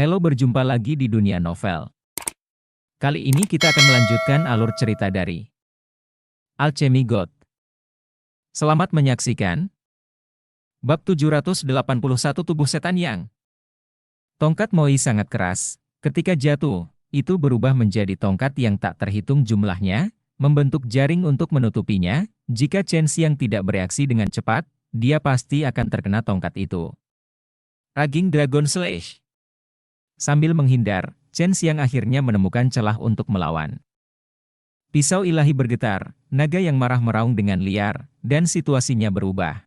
Halo, berjumpa lagi di dunia novel. Kali ini kita akan melanjutkan alur cerita dari Alchemy God. Selamat menyaksikan. Bab 781 Tubuh Setan Yang. Tongkat Moi sangat keras. Ketika jatuh, itu berubah menjadi tongkat yang tak terhitung jumlahnya, membentuk jaring untuk menutupinya. Jika Chen Xiang tidak bereaksi dengan cepat, dia pasti akan terkena tongkat itu. Raging Dragon Slash. Sambil menghindar, Chen Xiang akhirnya menemukan celah untuk melawan. Pisau ilahi bergetar, naga yang marah meraung dengan liar, dan situasinya berubah.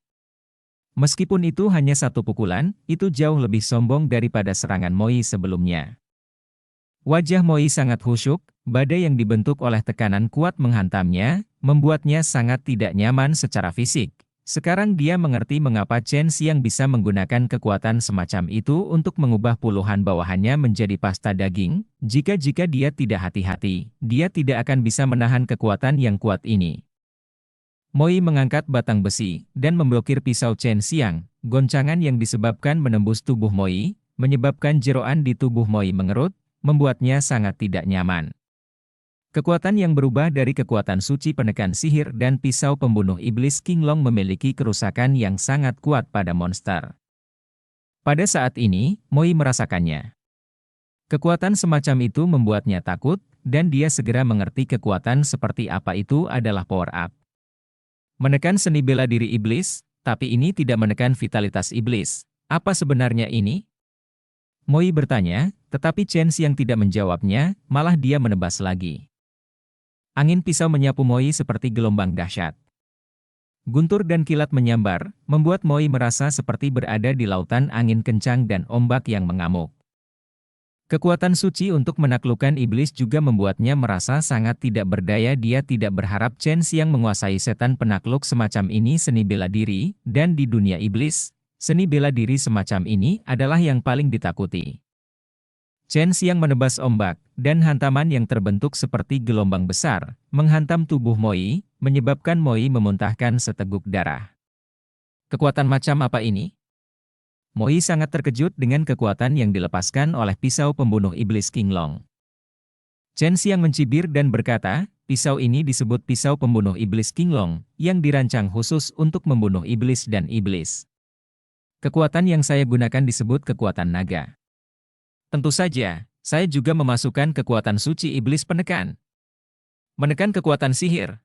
Meskipun itu hanya satu pukulan, itu jauh lebih sombong daripada serangan Moi sebelumnya. Wajah Moi sangat khusyuk, badai yang dibentuk oleh tekanan kuat menghantamnya, membuatnya sangat tidak nyaman secara fisik. Sekarang dia mengerti mengapa Chen Xiang bisa menggunakan kekuatan semacam itu untuk mengubah puluhan bawahannya menjadi pasta daging. Jika dia tidak hati-hati, dia tidak akan bisa menahan kekuatan yang kuat ini. Moi mengangkat batang besi dan memblokir pisau Chen Xiang. Goncangan yang disebabkan menembus tubuh Moi, menyebabkan jeroan di tubuh Moi mengerut, membuatnya sangat tidak nyaman. Kekuatan yang berubah dari kekuatan suci penekan sihir dan pisau pembunuh iblis King Long memiliki kerusakan yang sangat kuat pada monster. Pada saat ini, Moi merasakannya. Kekuatan semacam itu membuatnya takut, dan dia segera mengerti kekuatan seperti apa itu adalah power up. Menekan seni bela diri iblis, tapi ini tidak menekan vitalitas iblis. Apa sebenarnya ini? Moi bertanya, tetapi Chen Xiang tidak menjawabnya, malah dia menebas lagi. Angin pisau menyapu Moi seperti gelombang dahsyat. Guntur dan kilat menyambar, membuat Moi merasa seperti berada di lautan angin kencang dan ombak yang mengamuk. Kekuatan suci untuk menaklukkan iblis juga membuatnya merasa sangat tidak berdaya. Dia tidak berharap Chen Xiang menguasai setan penakluk semacam ini seni bela diri, dan di dunia iblis, seni bela diri semacam ini adalah yang paling ditakuti. Chen Xiang menebas ombak, dan hantaman yang terbentuk seperti gelombang besar, menghantam tubuh Moi, menyebabkan Moi memuntahkan seteguk darah. Kekuatan macam apa ini? Moi sangat terkejut dengan kekuatan yang dilepaskan oleh pisau pembunuh iblis King Long. Chen Xiang mencibir dan berkata, pisau ini disebut pisau pembunuh iblis King Long, yang dirancang khusus untuk membunuh iblis dan iblis. Kekuatan yang saya gunakan disebut kekuatan naga. Tentu saja, saya juga memasukkan kekuatan suci iblis penekan. Menekan kekuatan sihir.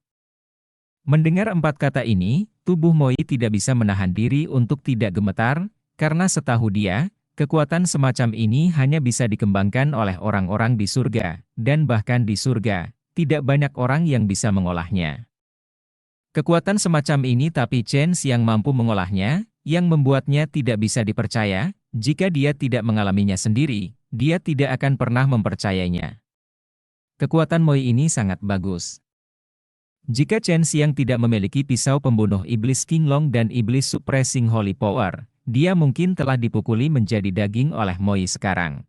Mendengar 4 kata ini, tubuh Moi tidak bisa menahan diri untuk tidak gemetar, karena setahu dia, kekuatan semacam ini hanya bisa dikembangkan oleh orang-orang di surga, dan bahkan di surga, tidak banyak orang yang bisa mengolahnya. Kekuatan semacam ini tapi Chen Xiang mampu mengolahnya, yang membuatnya tidak bisa dipercaya. Jika dia tidak mengalaminya sendiri, dia tidak akan pernah mempercayainya. Kekuatan Moi ini sangat bagus. Jika Chen Xiang tidak memiliki pisau pembunuh iblis King Long dan iblis suppressing holy power, dia mungkin telah dipukuli menjadi daging oleh Moi sekarang.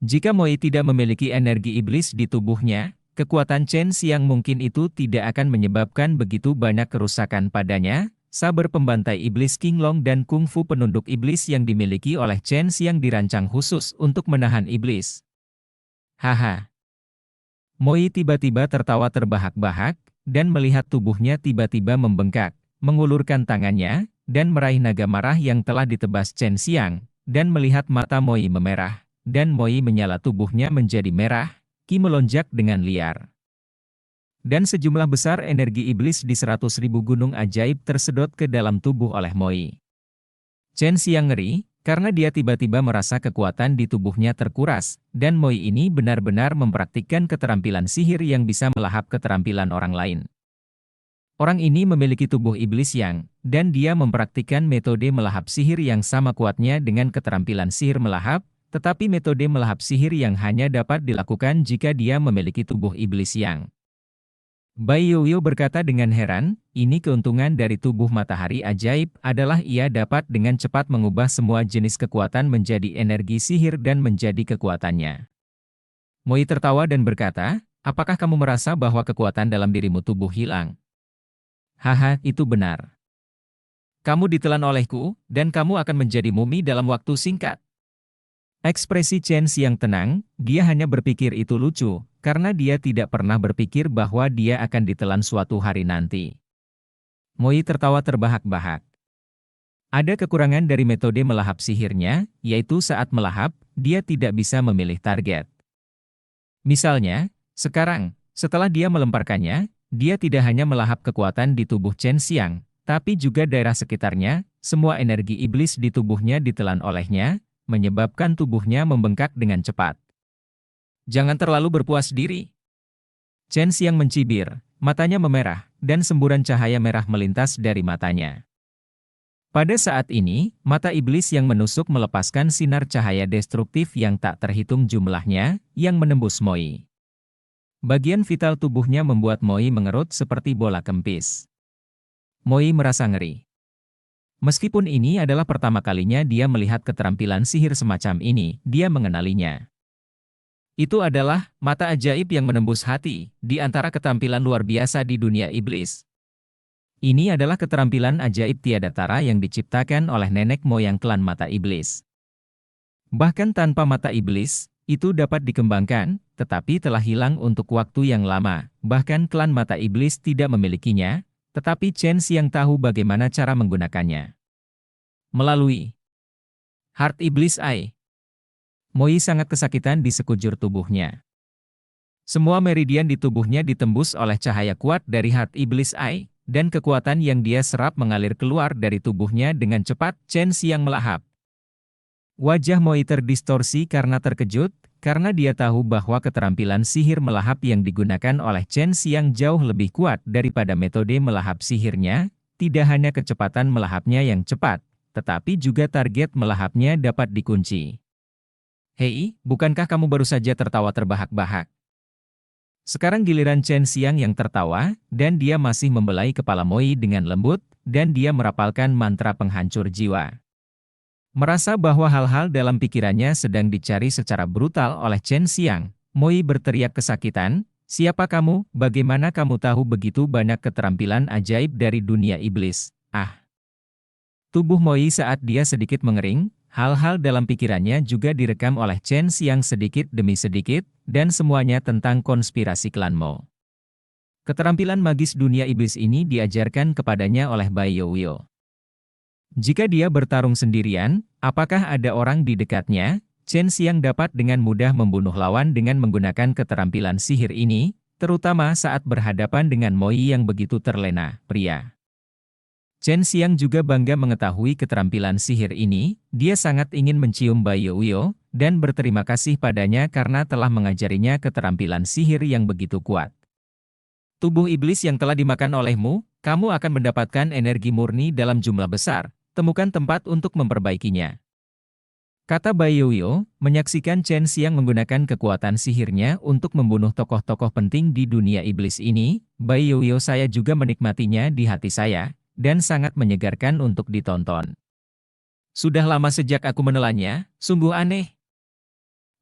Jika Moi tidak memiliki energi iblis di tubuhnya, kekuatan Chen Xiang mungkin itu tidak akan menyebabkan begitu banyak kerusakan padanya. Saber pembantai iblis King Long dan kungfu penunduk iblis yang dimiliki oleh Chen Xiang dirancang khusus untuk menahan iblis. Haha. Moi tiba-tiba tertawa terbahak-bahak, dan melihat tubuhnya tiba-tiba membengkak, mengulurkan tangannya, dan meraih naga marah yang telah ditebas Chen Xiang, dan melihat mata Moi memerah, dan Moi menyala tubuhnya menjadi merah, Ki melonjak dengan liar. Dan sejumlah besar energi iblis di 100.000 gunung ajaib tersedot ke dalam tubuh oleh Moi. Chen Xiang ngeri, karena dia tiba-tiba merasa kekuatan di tubuhnya terkuras, dan Moi ini benar-benar mempraktikkan keterampilan sihir yang bisa melahap keterampilan orang lain. Orang ini memiliki tubuh iblis yang, dan dia mempraktikkan metode melahap sihir yang sama kuatnya dengan keterampilan sihir melahap, tetapi metode melahap sihir yang hanya dapat dilakukan jika dia memiliki tubuh iblis yang. Bai Yoyo berkata dengan heran, ini keuntungan dari tubuh matahari ajaib adalah ia dapat dengan cepat mengubah semua jenis kekuatan menjadi energi sihir dan menjadi kekuatannya. Moi tertawa dan berkata, apakah kamu merasa bahwa kekuatan dalam dirimu tubuh hilang? Haha, itu benar. Kamu ditelan olehku, dan kamu akan menjadi mumi dalam waktu singkat. Ekspresi Chen Xiang tenang, dia hanya berpikir itu lucu, karena dia tidak pernah berpikir bahwa dia akan ditelan suatu hari nanti. Moi tertawa terbahak-bahak. Ada kekurangan dari metode melahap sihirnya, yaitu saat melahap, dia tidak bisa memilih target. Misalnya, sekarang, setelah dia melemparkannya, dia tidak hanya melahap kekuatan di tubuh Chen Xiang, tapi juga daerah sekitarnya, semua energi iblis di tubuhnya ditelan olehnya, menyebabkan tubuhnya membengkak dengan cepat. Jangan terlalu berpuas diri. Chen Xiang mencibir, matanya memerah, dan semburan cahaya merah melintas dari matanya. Pada saat ini, mata iblis yang menusuk melepaskan sinar cahaya destruktif yang tak terhitung jumlahnya, yang menembus Moi. Bagian vital tubuhnya membuat Moi mengerut seperti bola kempis. Moi merasa ngeri. Meskipun ini adalah pertama kalinya dia melihat keterampilan sihir semacam ini, dia mengenalinya. Itu adalah mata ajaib yang menembus hati, di antara keterampilan luar biasa di dunia iblis. Ini adalah keterampilan ajaib tiada tara yang diciptakan oleh nenek moyang klan mata iblis. Bahkan tanpa mata iblis, itu dapat dikembangkan, tetapi telah hilang untuk waktu yang lama. Bahkan klan mata iblis tidak memilikinya, tetapi Chen Xiang tahu bagaimana cara menggunakannya. Melalui Heart Iblis Eye, Moi sangat kesakitan di sekujur tubuhnya. Semua meridian di tubuhnya ditembus oleh cahaya kuat dari Heart Iblis Eye, dan kekuatan yang dia serap mengalir keluar dari tubuhnya dengan cepat. Chen Xiang melahap. Wajah Moi terdistorsi karena terkejut, karena dia tahu bahwa keterampilan sihir melahap yang digunakan oleh Chen Xiang jauh lebih kuat daripada metode melahap sihirnya. Tidak hanya kecepatan melahapnya yang cepat, tetapi juga target melahapnya dapat dikunci. Hei, bukankah kamu baru saja tertawa terbahak-bahak? Sekarang giliran Chen Xiang yang tertawa, dan dia masih membelai kepala Moi dengan lembut, dan dia merapalkan mantra penghancur jiwa. Merasa bahwa hal-hal dalam pikirannya sedang dicari secara brutal oleh Chen Xiang, Moi berteriak kesakitan, "Siapa kamu? Bagaimana kamu tahu begitu banyak keterampilan ajaib dari dunia iblis?" Ah! Tubuh Moi saat dia sedikit mengering, hal-hal dalam pikirannya juga direkam oleh Chen Xiang sedikit demi sedikit, dan semuanya tentang konspirasi klan Mo. Keterampilan magis dunia iblis ini diajarkan kepadanya oleh Bai Youyo. Jika dia bertarung sendirian, apakah ada orang di dekatnya? Chen Xiang dapat dengan mudah membunuh lawan dengan menggunakan keterampilan sihir ini, terutama saat berhadapan dengan Moi yang begitu terlena, pria. Chen Xiang juga bangga mengetahui keterampilan sihir ini, dia sangat ingin mencium Bai Youyo, dan berterima kasih padanya karena telah mengajarinya keterampilan sihir yang begitu kuat. Tubuh iblis yang telah dimakan olehmu, kamu akan mendapatkan energi murni dalam jumlah besar, temukan tempat untuk memperbaikinya. Kata Bai Youyo, menyaksikan Chen Xiang menggunakan kekuatan sihirnya untuk membunuh tokoh-tokoh penting di dunia iblis ini, Bai Youyo saya juga menikmatinya di hati saya, dan sangat menyegarkan untuk ditonton. Sudah lama sejak aku menelannya, sungguh aneh.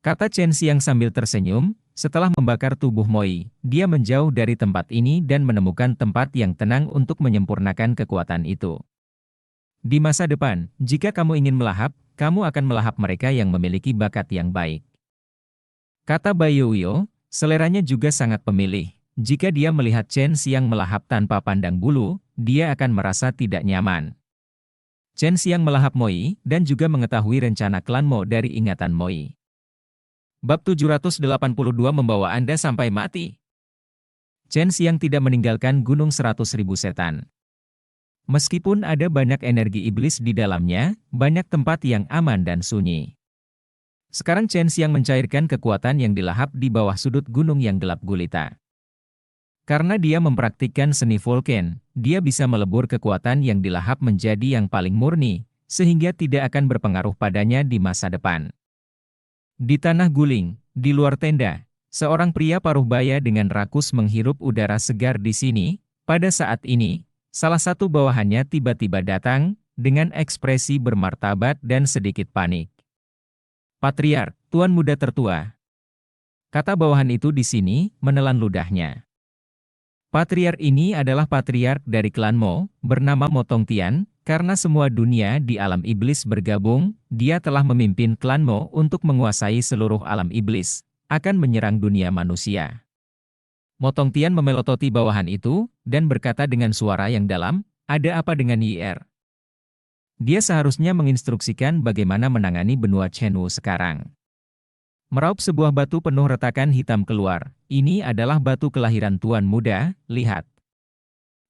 Kata Chen Xiang sambil tersenyum, setelah membakar tubuh Moi, dia menjauh dari tempat ini dan menemukan tempat yang tenang untuk menyempurnakan kekuatan itu. Di masa depan, jika kamu ingin melahap, kamu akan melahap mereka yang memiliki bakat yang baik. Kata Bai Youyo, seleranya juga sangat pemilih. Jika dia melihat Chen Xiang melahap tanpa pandang bulu, dia akan merasa tidak nyaman. Chen Xiang melahap Moi, dan juga mengetahui rencana klan Mo dari ingatan Moi. Bab 782 membawa Anda sampai mati. Chen Xiang tidak meninggalkan Gunung 100.000 Setan. Meskipun ada banyak energi iblis di dalamnya, banyak tempat yang aman dan sunyi. Sekarang Chen Xiang mencairkan kekuatan yang dilahap di bawah sudut gunung yang gelap gulita. Karena dia mempraktikkan seni Vulcan, dia bisa melebur kekuatan yang dilahap menjadi yang paling murni, sehingga tidak akan berpengaruh padanya di masa depan. Di tanah guling, di luar tenda, seorang pria paruh baya dengan rakus menghirup udara segar di sini. Pada saat ini, salah satu bawahannya tiba-tiba datang, dengan ekspresi bermartabat dan sedikit panik. "Patriark, Tuan Muda Tertua," kata bawahan itu di sini, menelan ludahnya. Patriark ini adalah patriark dari klan Mo, bernama Mo Tongtian, Karena semua dunia di alam iblis bergabung, dia telah memimpin klan Mo untuk menguasai seluruh alam iblis, akan menyerang dunia manusia. Motong Tian memelototi bawahan itu, dan berkata dengan suara yang dalam, ada apa dengan YR? Dia seharusnya menginstruksikan bagaimana menangani benua Chenwu sekarang. Meraup sebuah batu penuh retakan hitam keluar. Ini adalah batu kelahiran Tuan Muda, lihat.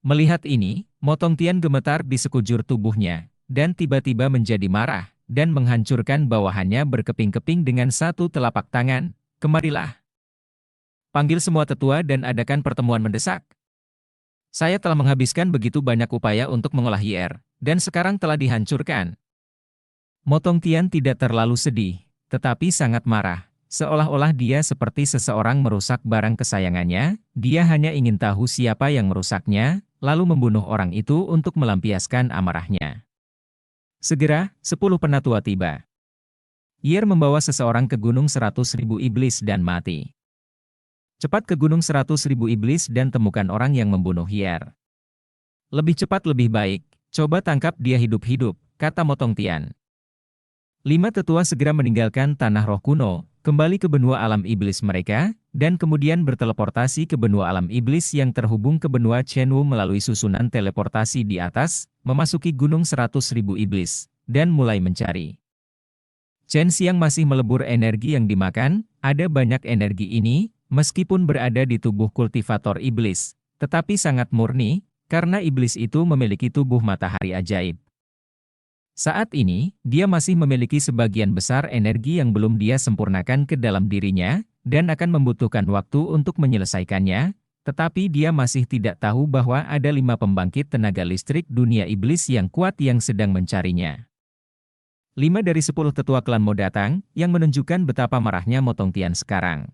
Melihat ini, Motong Tian gemetar di sekujur tubuhnya, dan tiba-tiba menjadi marah, dan menghancurkan bawahannya berkeping-keping dengan satu telapak tangan. Kemarilah. Panggil semua tetua dan adakan pertemuan mendesak. Saya telah menghabiskan begitu banyak upaya untuk mengolah YR, dan sekarang telah dihancurkan. Motong Tian tidak terlalu sedih, tetapi sangat marah. Seolah-olah dia seperti seseorang merusak barang kesayangannya, dia hanya ingin tahu siapa yang merusaknya, lalu membunuh orang itu untuk melampiaskan amarahnya. Segera, 10 penatua tiba. Yer membawa seseorang ke Gunung 100.000 Iblis dan mati. Cepat ke Gunung 100.000 Iblis dan temukan orang yang membunuh Yer. Lebih cepat lebih baik, coba tangkap dia hidup-hidup, kata Motong Tian. 5 tetua segera meninggalkan tanah roh kuno, kembali ke benua alam iblis mereka, dan kemudian berteleportasi ke benua alam iblis yang terhubung ke benua Chenwu melalui susunan teleportasi di atas, memasuki Gunung 100.000 Iblis, dan mulai mencari. Chen Xiang masih melebur energi yang dimakan, ada banyak energi ini, meskipun berada di tubuh kultivator iblis, tetapi sangat murni, karena iblis itu memiliki tubuh matahari ajaib. Saat ini, dia masih memiliki sebagian besar energi yang belum dia sempurnakan ke dalam dirinya, dan akan membutuhkan waktu untuk menyelesaikannya, tetapi dia masih tidak tahu bahwa ada 5 pembangkit tenaga listrik dunia iblis yang kuat yang sedang mencarinya. 5 dari 10 tetua klan Mo datang, yang menunjukkan betapa marahnya Motong Tian sekarang.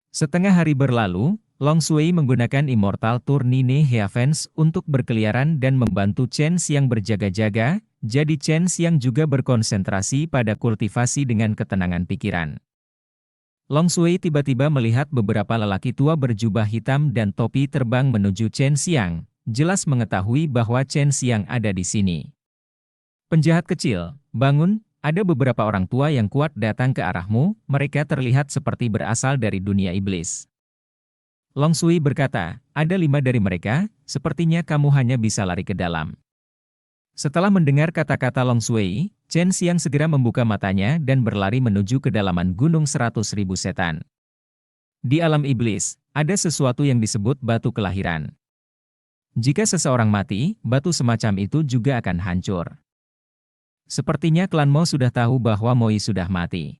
Setengah hari berlalu, Long Sui menggunakan Immortal Tournine Heavens untuk berkeliaran dan membantu Chen Xiang berjaga-jaga, jadi Chen Xiang juga berkonsentrasi pada kultivasi dengan ketenangan pikiran. Long Sui tiba-tiba melihat beberapa lelaki tua berjubah hitam dan topi terbang menuju Chen Xiang, jelas mengetahui bahwa Chen Xiang ada di sini. Penjahat kecil, bangun, ada beberapa orang tua yang kuat datang ke arahmu, mereka terlihat seperti berasal dari dunia iblis. Long Sui berkata, ada 5 dari mereka, sepertinya kamu hanya bisa lari ke dalam. Setelah mendengar kata-kata Long Sui, Chen Xiang segera membuka matanya dan berlari menuju kedalaman Gunung 100.000 Setan. Di alam iblis, ada sesuatu yang disebut batu kelahiran. Jika seseorang mati, batu semacam itu juga akan hancur. Sepertinya klan Mo sudah tahu bahwa Moi sudah mati.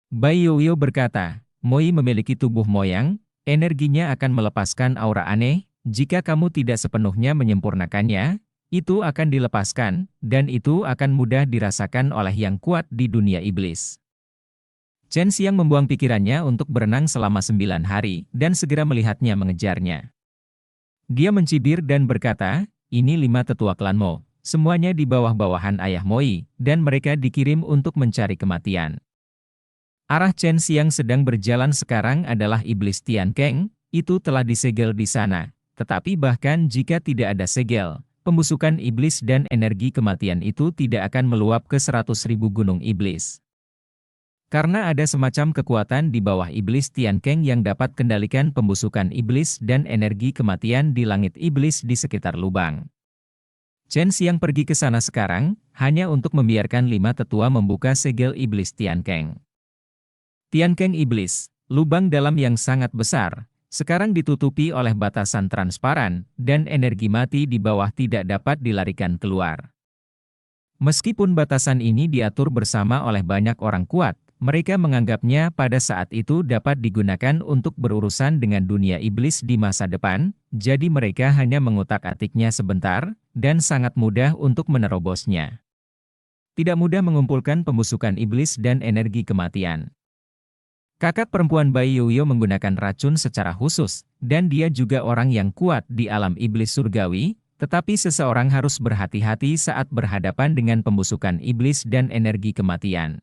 Bai Yoyo berkata, Moi memiliki tubuh moyang, energinya akan melepaskan aura aneh, jika kamu tidak sepenuhnya menyempurnakannya, itu akan dilepaskan, dan itu akan mudah dirasakan oleh yang kuat di dunia iblis. Chen Xiang membuang pikirannya untuk berenang selama 9 hari, dan segera melihatnya mengejarnya. Dia mencibir dan berkata, ini 5 tetua klan Mo, semuanya di bawah-bawahan ayah Moi, dan mereka dikirim untuk mencari kematian. Arah Chen Xiang sedang berjalan sekarang adalah iblis Tian Keng, itu telah disegel di sana. Tetapi bahkan jika tidak ada segel, pembusukan iblis dan energi kematian itu tidak akan meluap ke 100.000 gunung iblis. Karena ada semacam kekuatan di bawah iblis Tian Keng yang dapat kendalikan pembusukan iblis dan energi kematian di langit iblis di sekitar lubang. Chen Xiang pergi ke sana sekarang, hanya untuk membiarkan 5 tetua membuka segel iblis Tian Keng. Tian Keng iblis, lubang dalam yang sangat besar, sekarang ditutupi oleh batasan transparan, dan energi mati di bawah tidak dapat dilarikan keluar. Meskipun batasan ini diatur bersama oleh banyak orang kuat, mereka menganggapnya pada saat itu dapat digunakan untuk berurusan dengan dunia iblis di masa depan, jadi mereka hanya mengutak-atiknya sebentar, dan sangat mudah untuk menerobosnya. Tidak mudah mengumpulkan pembusukan iblis dan energi kematian. Kakak perempuan Bai Yoyo menggunakan racun secara khusus, dan dia juga orang yang kuat di alam iblis surgawi, tetapi seseorang harus berhati-hati saat berhadapan dengan pembusukan iblis dan energi kematian.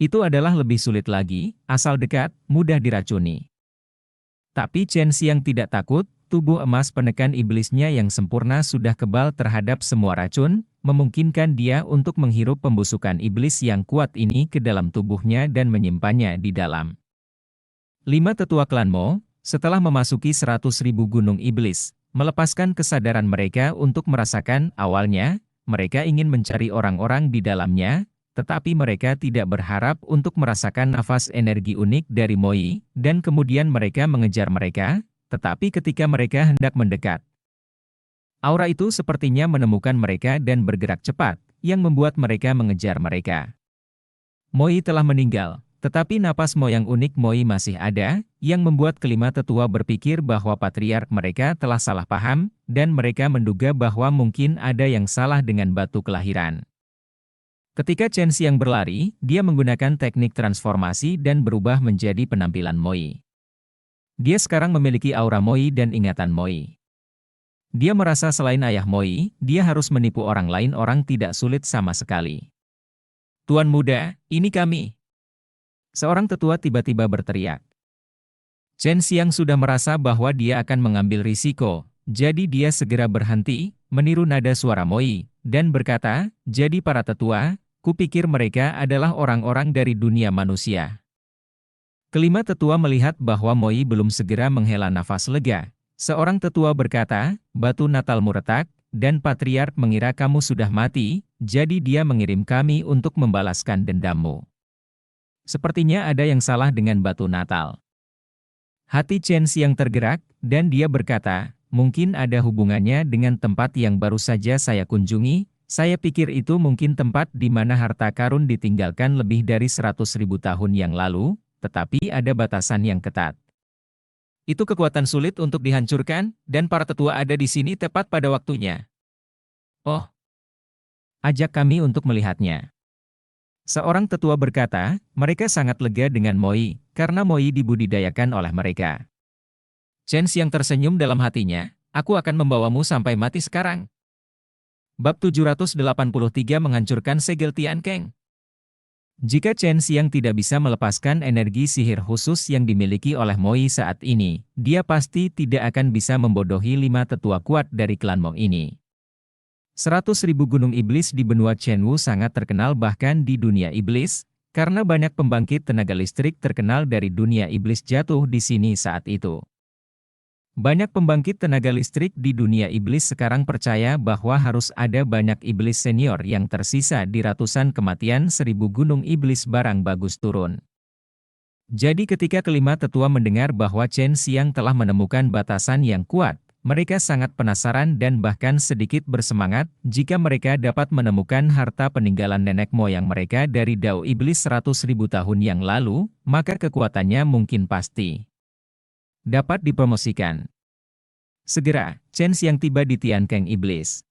Itu adalah lebih sulit lagi, asal dekat, mudah diracuni. Tapi Chen Xiang tidak takut, Tubuh emas penekan iblisnya yang sempurna sudah kebal terhadap semua racun, memungkinkan dia untuk menghirup pembusukan iblis yang kuat ini ke dalam tubuhnya dan menyimpannya di dalam. 5 tetua klan Mo, setelah memasuki 100.000 gunung iblis, melepaskan kesadaran mereka untuk merasakan awalnya, mereka ingin mencari orang-orang di dalamnya, tetapi mereka tidak berharap untuk merasakan nafas energi unik dari Moi, dan kemudian mereka mengejar mereka, tetapi ketika mereka hendak mendekat, aura itu sepertinya menemukan mereka dan bergerak cepat, yang membuat mereka mengejar mereka. Moi telah meninggal, tetapi napas Mo yang unik Moi masih ada, yang membuat kelima tetua berpikir bahwa patriark mereka telah salah paham, dan mereka menduga bahwa mungkin ada yang salah dengan batu kelahiran. Ketika Chen Xiang berlari, dia menggunakan teknik transformasi dan berubah menjadi penampilan Moi. Dia sekarang memiliki aura Moi dan ingatan Moi. Dia merasa selain ayah Moi, dia harus menipu orang lain tidak sulit sama sekali. Tuan muda, ini kami. Seorang tetua tiba-tiba berteriak. Chen Xiang sudah merasa bahwa dia akan mengambil risiko, jadi dia segera berhenti, meniru nada suara Moi, dan berkata, jadi para tetua, kupikir mereka adalah orang-orang dari dunia manusia. Kelima tetua melihat bahwa Moi belum segera menghela nafas lega. Seorang tetua berkata, batu natalmu retak, dan patriark mengira kamu sudah mati, jadi dia mengirim kami untuk membalaskan dendammu. Sepertinya ada yang salah dengan batu natal. Hati Chen Xiang tergerak, dan dia berkata, mungkin ada hubungannya dengan tempat yang baru saja saya kunjungi. Saya pikir itu mungkin tempat di mana harta karun ditinggalkan lebih dari 100.000 tahun yang lalu, tetapi ada batasan yang ketat. Itu kekuatan sulit untuk dihancurkan, dan para tetua ada di sini tepat pada waktunya. Oh, ajak kami untuk melihatnya. Seorang tetua berkata, mereka sangat lega dengan Moi, karena Moi dibudidayakan oleh mereka. Chen Xiang tersenyum dalam hatinya, aku akan membawamu sampai mati sekarang. Bab 783 menghancurkan segel Tian Keng. Jika Chen Xiang tidak bisa melepaskan energi sihir khusus yang dimiliki oleh Moi saat ini, dia pasti tidak akan bisa membodohi 5 tetua kuat dari klan Mo ini. 100.000 gunung iblis di benua Chenwu sangat terkenal bahkan di dunia iblis, karena banyak pembangkit tenaga listrik terkenal dari dunia iblis jatuh di sini saat itu. Banyak pembangkit tenaga listrik di dunia iblis sekarang percaya bahwa harus ada banyak iblis senior yang tersisa di ratusan kematian 1.000 gunung iblis barang bagus turun. Jadi ketika kelima tetua mendengar bahwa Chen Xiang telah menemukan batasan yang kuat, mereka sangat penasaran dan bahkan sedikit bersemangat jika mereka dapat menemukan harta peninggalan nenek moyang mereka dari Dao Iblis 100.000 tahun yang lalu, maka kekuatannya mungkin pasti dapat dipromosikan. Segera, Chen Xiang tiba di Tian Keng Iblis.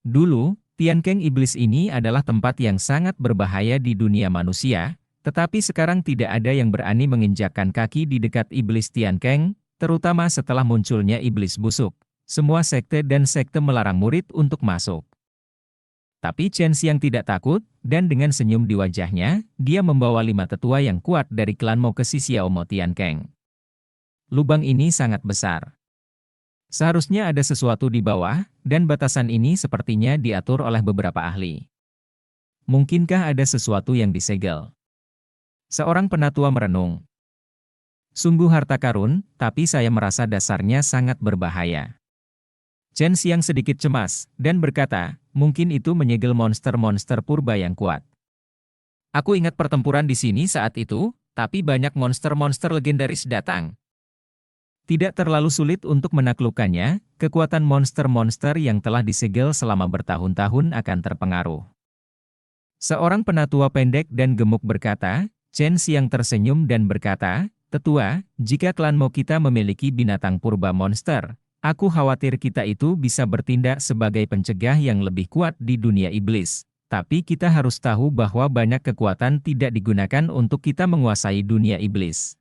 Dulu, Tian Keng Iblis ini adalah tempat yang sangat berbahaya di dunia manusia, tetapi sekarang tidak ada yang berani menginjakkan kaki di dekat Iblis Tian Keng, terutama setelah munculnya Iblis Busuk. Semua sekte dan sekte melarang murid untuk masuk. Tapi Chen Xiang tidak takut, dan dengan senyum di wajahnya, dia membawa 5 tetua yang kuat dari klan Mo ke Xiao Mo Tian Keng. Lubang ini sangat besar. Seharusnya ada sesuatu di bawah, dan batasan ini sepertinya diatur oleh beberapa ahli. Mungkinkah ada sesuatu yang disegel? Seorang penatua merenung. Sungguh harta karun, tapi saya merasa dasarnya sangat berbahaya. Chen Xiang sedikit cemas, dan berkata, mungkin itu menyegel monster-monster purba yang kuat. Aku ingat pertempuran di sini saat itu, tapi banyak monster-monster legendaris datang. Tidak terlalu sulit untuk menaklukkannya, kekuatan monster-monster yang telah disegel selama bertahun-tahun akan terpengaruh. Seorang penatua pendek dan gemuk berkata, Chen Xiang tersenyum dan berkata, Tetua, jika klan Mo kita memiliki binatang purba monster, aku khawatir kita itu bisa bertindak sebagai pencegah yang lebih kuat di dunia iblis. Tapi kita harus tahu bahwa banyak kekuatan tidak digunakan untuk kita menguasai dunia iblis.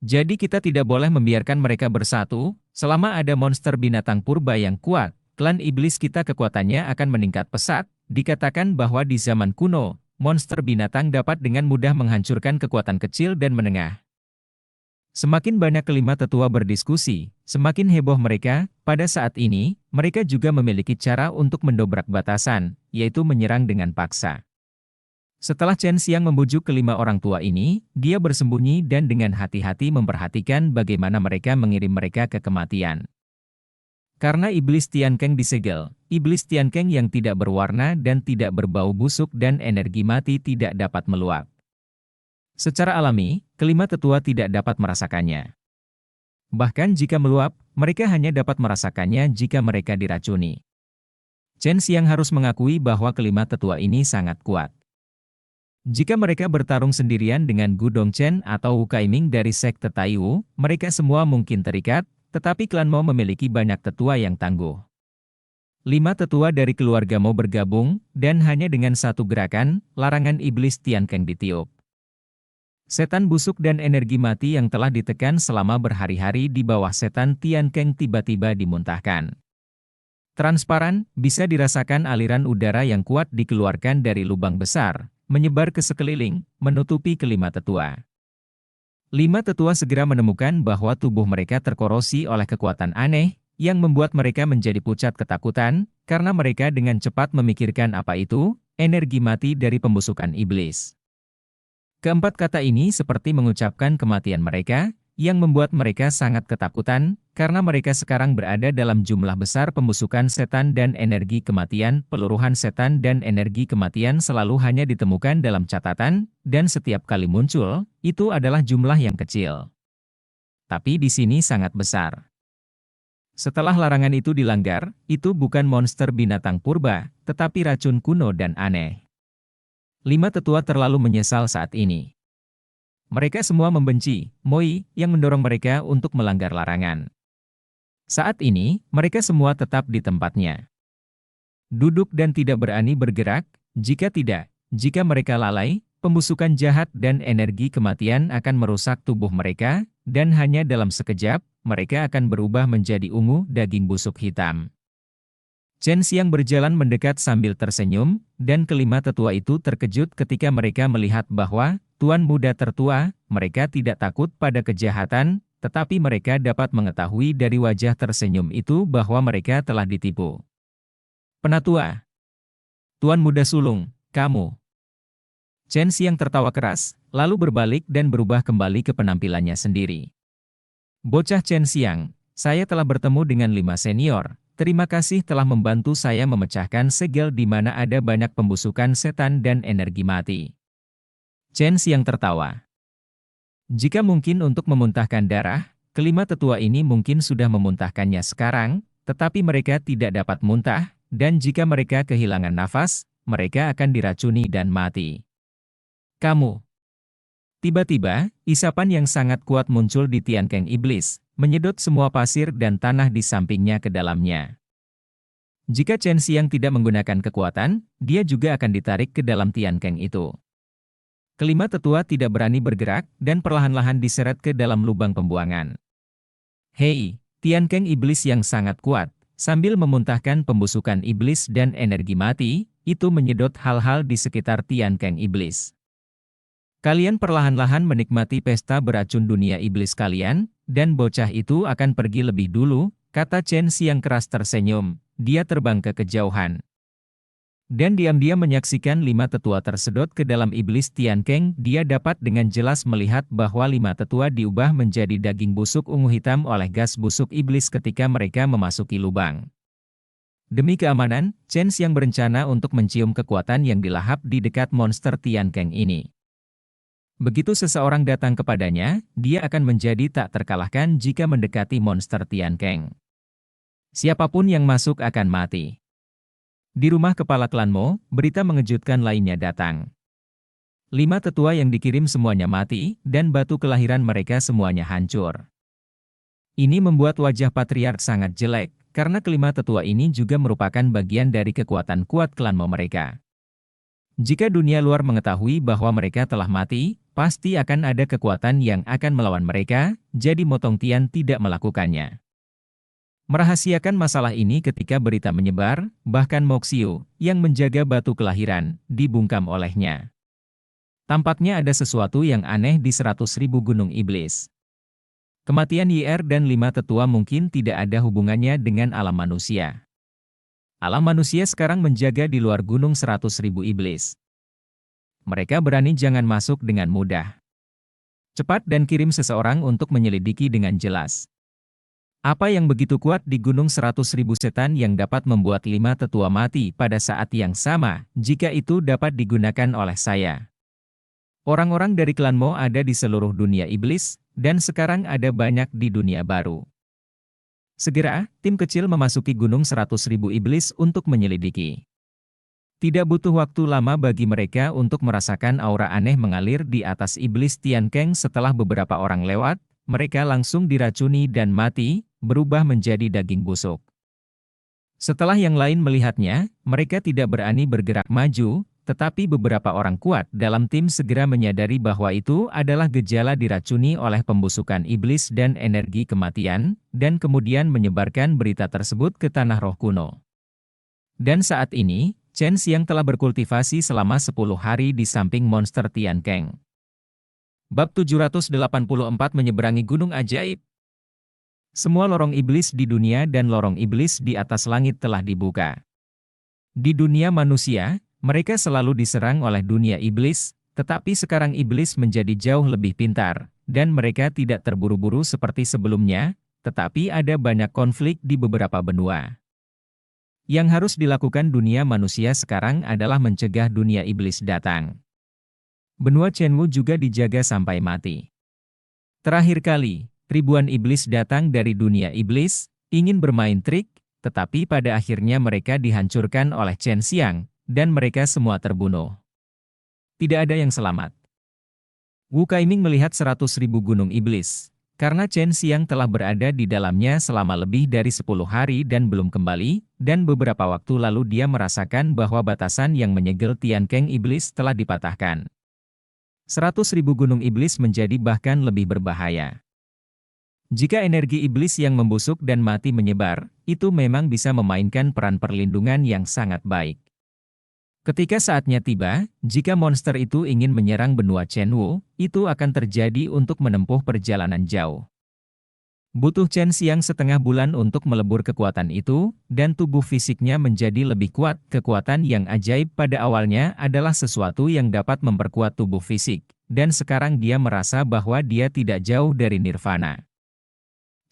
Jadi kita tidak boleh membiarkan mereka bersatu, selama ada monster binatang purba yang kuat, klan iblis kita kekuatannya akan meningkat pesat. Dikatakan bahwa di zaman kuno, monster binatang dapat dengan mudah menghancurkan kekuatan kecil dan menengah. Semakin banyak kelima tetua berdiskusi, semakin heboh mereka. Pada saat ini, mereka juga memiliki cara untuk mendobrak batasan, yaitu menyerang dengan paksa. Setelah Chen Xiang membujuk kelima orang tua ini, dia bersembunyi dan dengan hati-hati memperhatikan bagaimana mereka mengirim mereka ke kematian. Karena iblis Tiankeng disegel, iblis Tiankeng yang tidak berwarna dan tidak berbau busuk dan energi mati tidak dapat meluap. Secara alami, kelima tetua tidak dapat merasakannya. Bahkan jika meluap, mereka hanya dapat merasakannya jika mereka diracuni. Chen Xiang harus mengakui bahwa kelima tetua ini sangat kuat. Jika mereka bertarung sendirian dengan Gu Dongchen atau Wu Kaiming dari sekte Taiwu, mereka semua mungkin terikat, tetapi klan Mo memiliki banyak tetua yang tangguh. 5 tetua dari keluarga Mo bergabung, dan hanya dengan satu gerakan, larangan iblis Tiankeng ditiup. Setan busuk dan energi mati yang telah ditekan selama berhari-hari di bawah setan Tiankeng tiba-tiba dimuntahkan. Transparan, bisa dirasakan aliran udara yang kuat dikeluarkan dari lubang besar, menyebar ke sekeliling, menutupi kelima tetua. 5 tetua segera menemukan bahwa tubuh mereka terkorosi oleh kekuatan aneh, yang membuat mereka menjadi pucat ketakutan, karena mereka dengan cepat memikirkan apa itu, energi mati dari pembusukan iblis. Keempat kata ini seperti mengucapkan kematian mereka, yang membuat mereka sangat ketakutan, karena mereka sekarang berada dalam jumlah besar pembusukan setan dan energi kematian. Peluruhan setan dan energi kematian selalu hanya ditemukan dalam catatan, dan setiap kali muncul, itu adalah jumlah yang kecil. Tapi di sini sangat besar. Setelah larangan itu dilanggar, itu bukan monster binatang purba, tetapi racun kuno dan aneh. 5 tetua terlalu menyesal saat ini. Mereka semua membenci Moi yang mendorong mereka untuk melanggar larangan. Saat ini, mereka semua tetap di tempatnya. Duduk dan tidak berani bergerak, jika mereka lalai, pembusukan jahat dan energi kematian akan merusak tubuh mereka, dan hanya dalam sekejap, mereka akan berubah menjadi ungu daging busuk hitam. Chen Xiang berjalan mendekat sambil tersenyum, dan kelima tetua itu terkejut ketika mereka melihat bahwa, tuan muda tertua, mereka tidak takut pada kejahatan, tetapi mereka dapat mengetahui dari wajah tersenyum itu bahwa mereka telah ditipu. Penatua. Tuan muda sulung, kamu. Chen Xiang tertawa keras, lalu berbalik dan berubah kembali ke penampilannya sendiri. Bocah Chen Xiang, saya telah bertemu dengan 5 senior. Terima kasih telah membantu saya memecahkan segel di mana ada banyak pembusukan setan dan energi mati. Chen Xiang tertawa. Jika mungkin untuk memuntahkan darah, kelima tetua ini mungkin sudah memuntahkannya sekarang, tetapi mereka tidak dapat muntah, dan jika mereka kehilangan nafas, mereka akan diracuni dan mati. Kamu. Tiba-tiba, isapan yang sangat kuat muncul di Tiankeng Iblis, menyedot semua pasir dan tanah di sampingnya ke dalamnya. Jika Chen Xiang tidak menggunakan kekuatan, dia juga akan ditarik ke dalam Tiankeng itu. Kelima tetua tidak berani bergerak, dan perlahan-lahan diseret ke dalam lubang pembuangan. Hei, Tiankeng Iblis yang sangat kuat, sambil memuntahkan pembusukan iblis dan energi mati, itu menyedot hal-hal di sekitar Tiankeng Iblis. Kalian perlahan-lahan menikmati pesta beracun dunia iblis kalian, dan bocah itu akan pergi lebih dulu, kata Chen Xiang keras tersenyum, dia terbang ke kejauhan. Dan diam-diam menyaksikan 5 tetua tersedot ke dalam iblis Tiankeng, dia dapat dengan jelas melihat bahwa 5 tetua diubah menjadi daging busuk ungu hitam oleh gas busuk iblis ketika mereka memasuki lubang. Demi keamanan, Chen Xiang berencana untuk mencium kekuatan yang dilahap di dekat monster Tiankeng ini. Begitu seseorang datang kepadanya, dia akan menjadi tak terkalahkan jika mendekati monster Tiankeng. Siapapun yang masuk akan mati. Di rumah kepala klan Mo, berita mengejutkan lainnya datang. 5 tetua yang dikirim semuanya mati, dan batu kelahiran mereka semuanya hancur. Ini membuat wajah patriark sangat jelek, karena kelima tetua ini juga merupakan bagian dari kekuatan kuat klan Mo mereka. Jika dunia luar mengetahui bahwa mereka telah mati, pasti akan ada kekuatan yang akan melawan mereka, jadi Motong Tian tidak melakukannya. Merahasiakan masalah ini ketika berita menyebar, bahkan Moxiu, yang menjaga batu kelahiran, dibungkam olehnya. Tampaknya ada sesuatu yang aneh di 100.000 gunung iblis. Kematian YR dan 5 tetua mungkin tidak ada hubungannya dengan alam manusia. Alam manusia sekarang menjaga di luar gunung 100.000 iblis. Mereka berani jangan masuk dengan mudah. Cepat dan kirim seseorang untuk menyelidiki dengan jelas. Apa yang begitu kuat di gunung 100.000 setan yang dapat membuat 5 tetua mati pada saat yang sama, jika itu dapat digunakan oleh saya? Orang-orang dari klan Mo ada di seluruh dunia iblis, dan sekarang ada banyak di dunia baru. Segera, tim kecil memasuki gunung 100.000 iblis untuk menyelidiki. Tidak butuh waktu lama bagi mereka untuk merasakan aura aneh mengalir di atas iblis Tian Keng. Setelah beberapa orang lewat, mereka langsung diracuni dan mati, berubah menjadi daging busuk. Setelah yang lain melihatnya, mereka tidak berani bergerak maju, tetapi beberapa orang kuat dalam tim segera menyadari bahwa itu adalah gejala diracuni oleh pembusukan iblis dan energi kematian, dan kemudian menyebarkan berita tersebut ke tanah roh kuno. Dan saat ini, Chen Xiang telah berkultivasi selama 10 hari di samping monster Tian Keng. Bab 784 menyeberangi gunung ajaib. Semua lorong iblis di dunia dan lorong iblis di atas langit telah dibuka. Di dunia manusia, mereka selalu diserang oleh dunia iblis, tetapi sekarang iblis menjadi jauh lebih pintar, dan mereka tidak terburu-buru seperti sebelumnya, tetapi ada banyak konflik di beberapa benua. Yang harus dilakukan dunia manusia sekarang adalah mencegah dunia iblis datang. Benua Chenwu juga dijaga sampai mati. Terakhir kali, ribuan iblis datang dari dunia iblis, ingin bermain trik, tetapi pada akhirnya mereka dihancurkan oleh Chen Xiang, dan mereka semua terbunuh. Tidak ada yang selamat. Wu Kaiming melihat 100.000 gunung iblis. Karena Chen Xiang telah berada di dalamnya selama lebih dari 10 hari dan belum kembali, dan beberapa waktu lalu dia merasakan bahwa batasan yang menyegel Tian Keng iblis telah dipatahkan. 100.000 gunung iblis menjadi bahkan lebih berbahaya. Jika energi iblis yang membusuk dan mati menyebar, itu memang bisa memainkan peran perlindungan yang sangat baik. Ketika saatnya tiba, jika monster itu ingin menyerang benua Chenwu, itu akan terjadi untuk menempuh perjalanan jauh. Butuh Chen Xiang setengah bulan untuk melebur kekuatan itu, dan tubuh fisiknya menjadi lebih kuat. Kekuatan yang ajaib pada awalnya adalah sesuatu yang dapat memperkuat tubuh fisik, dan sekarang dia merasa bahwa dia tidak jauh dari nirvana.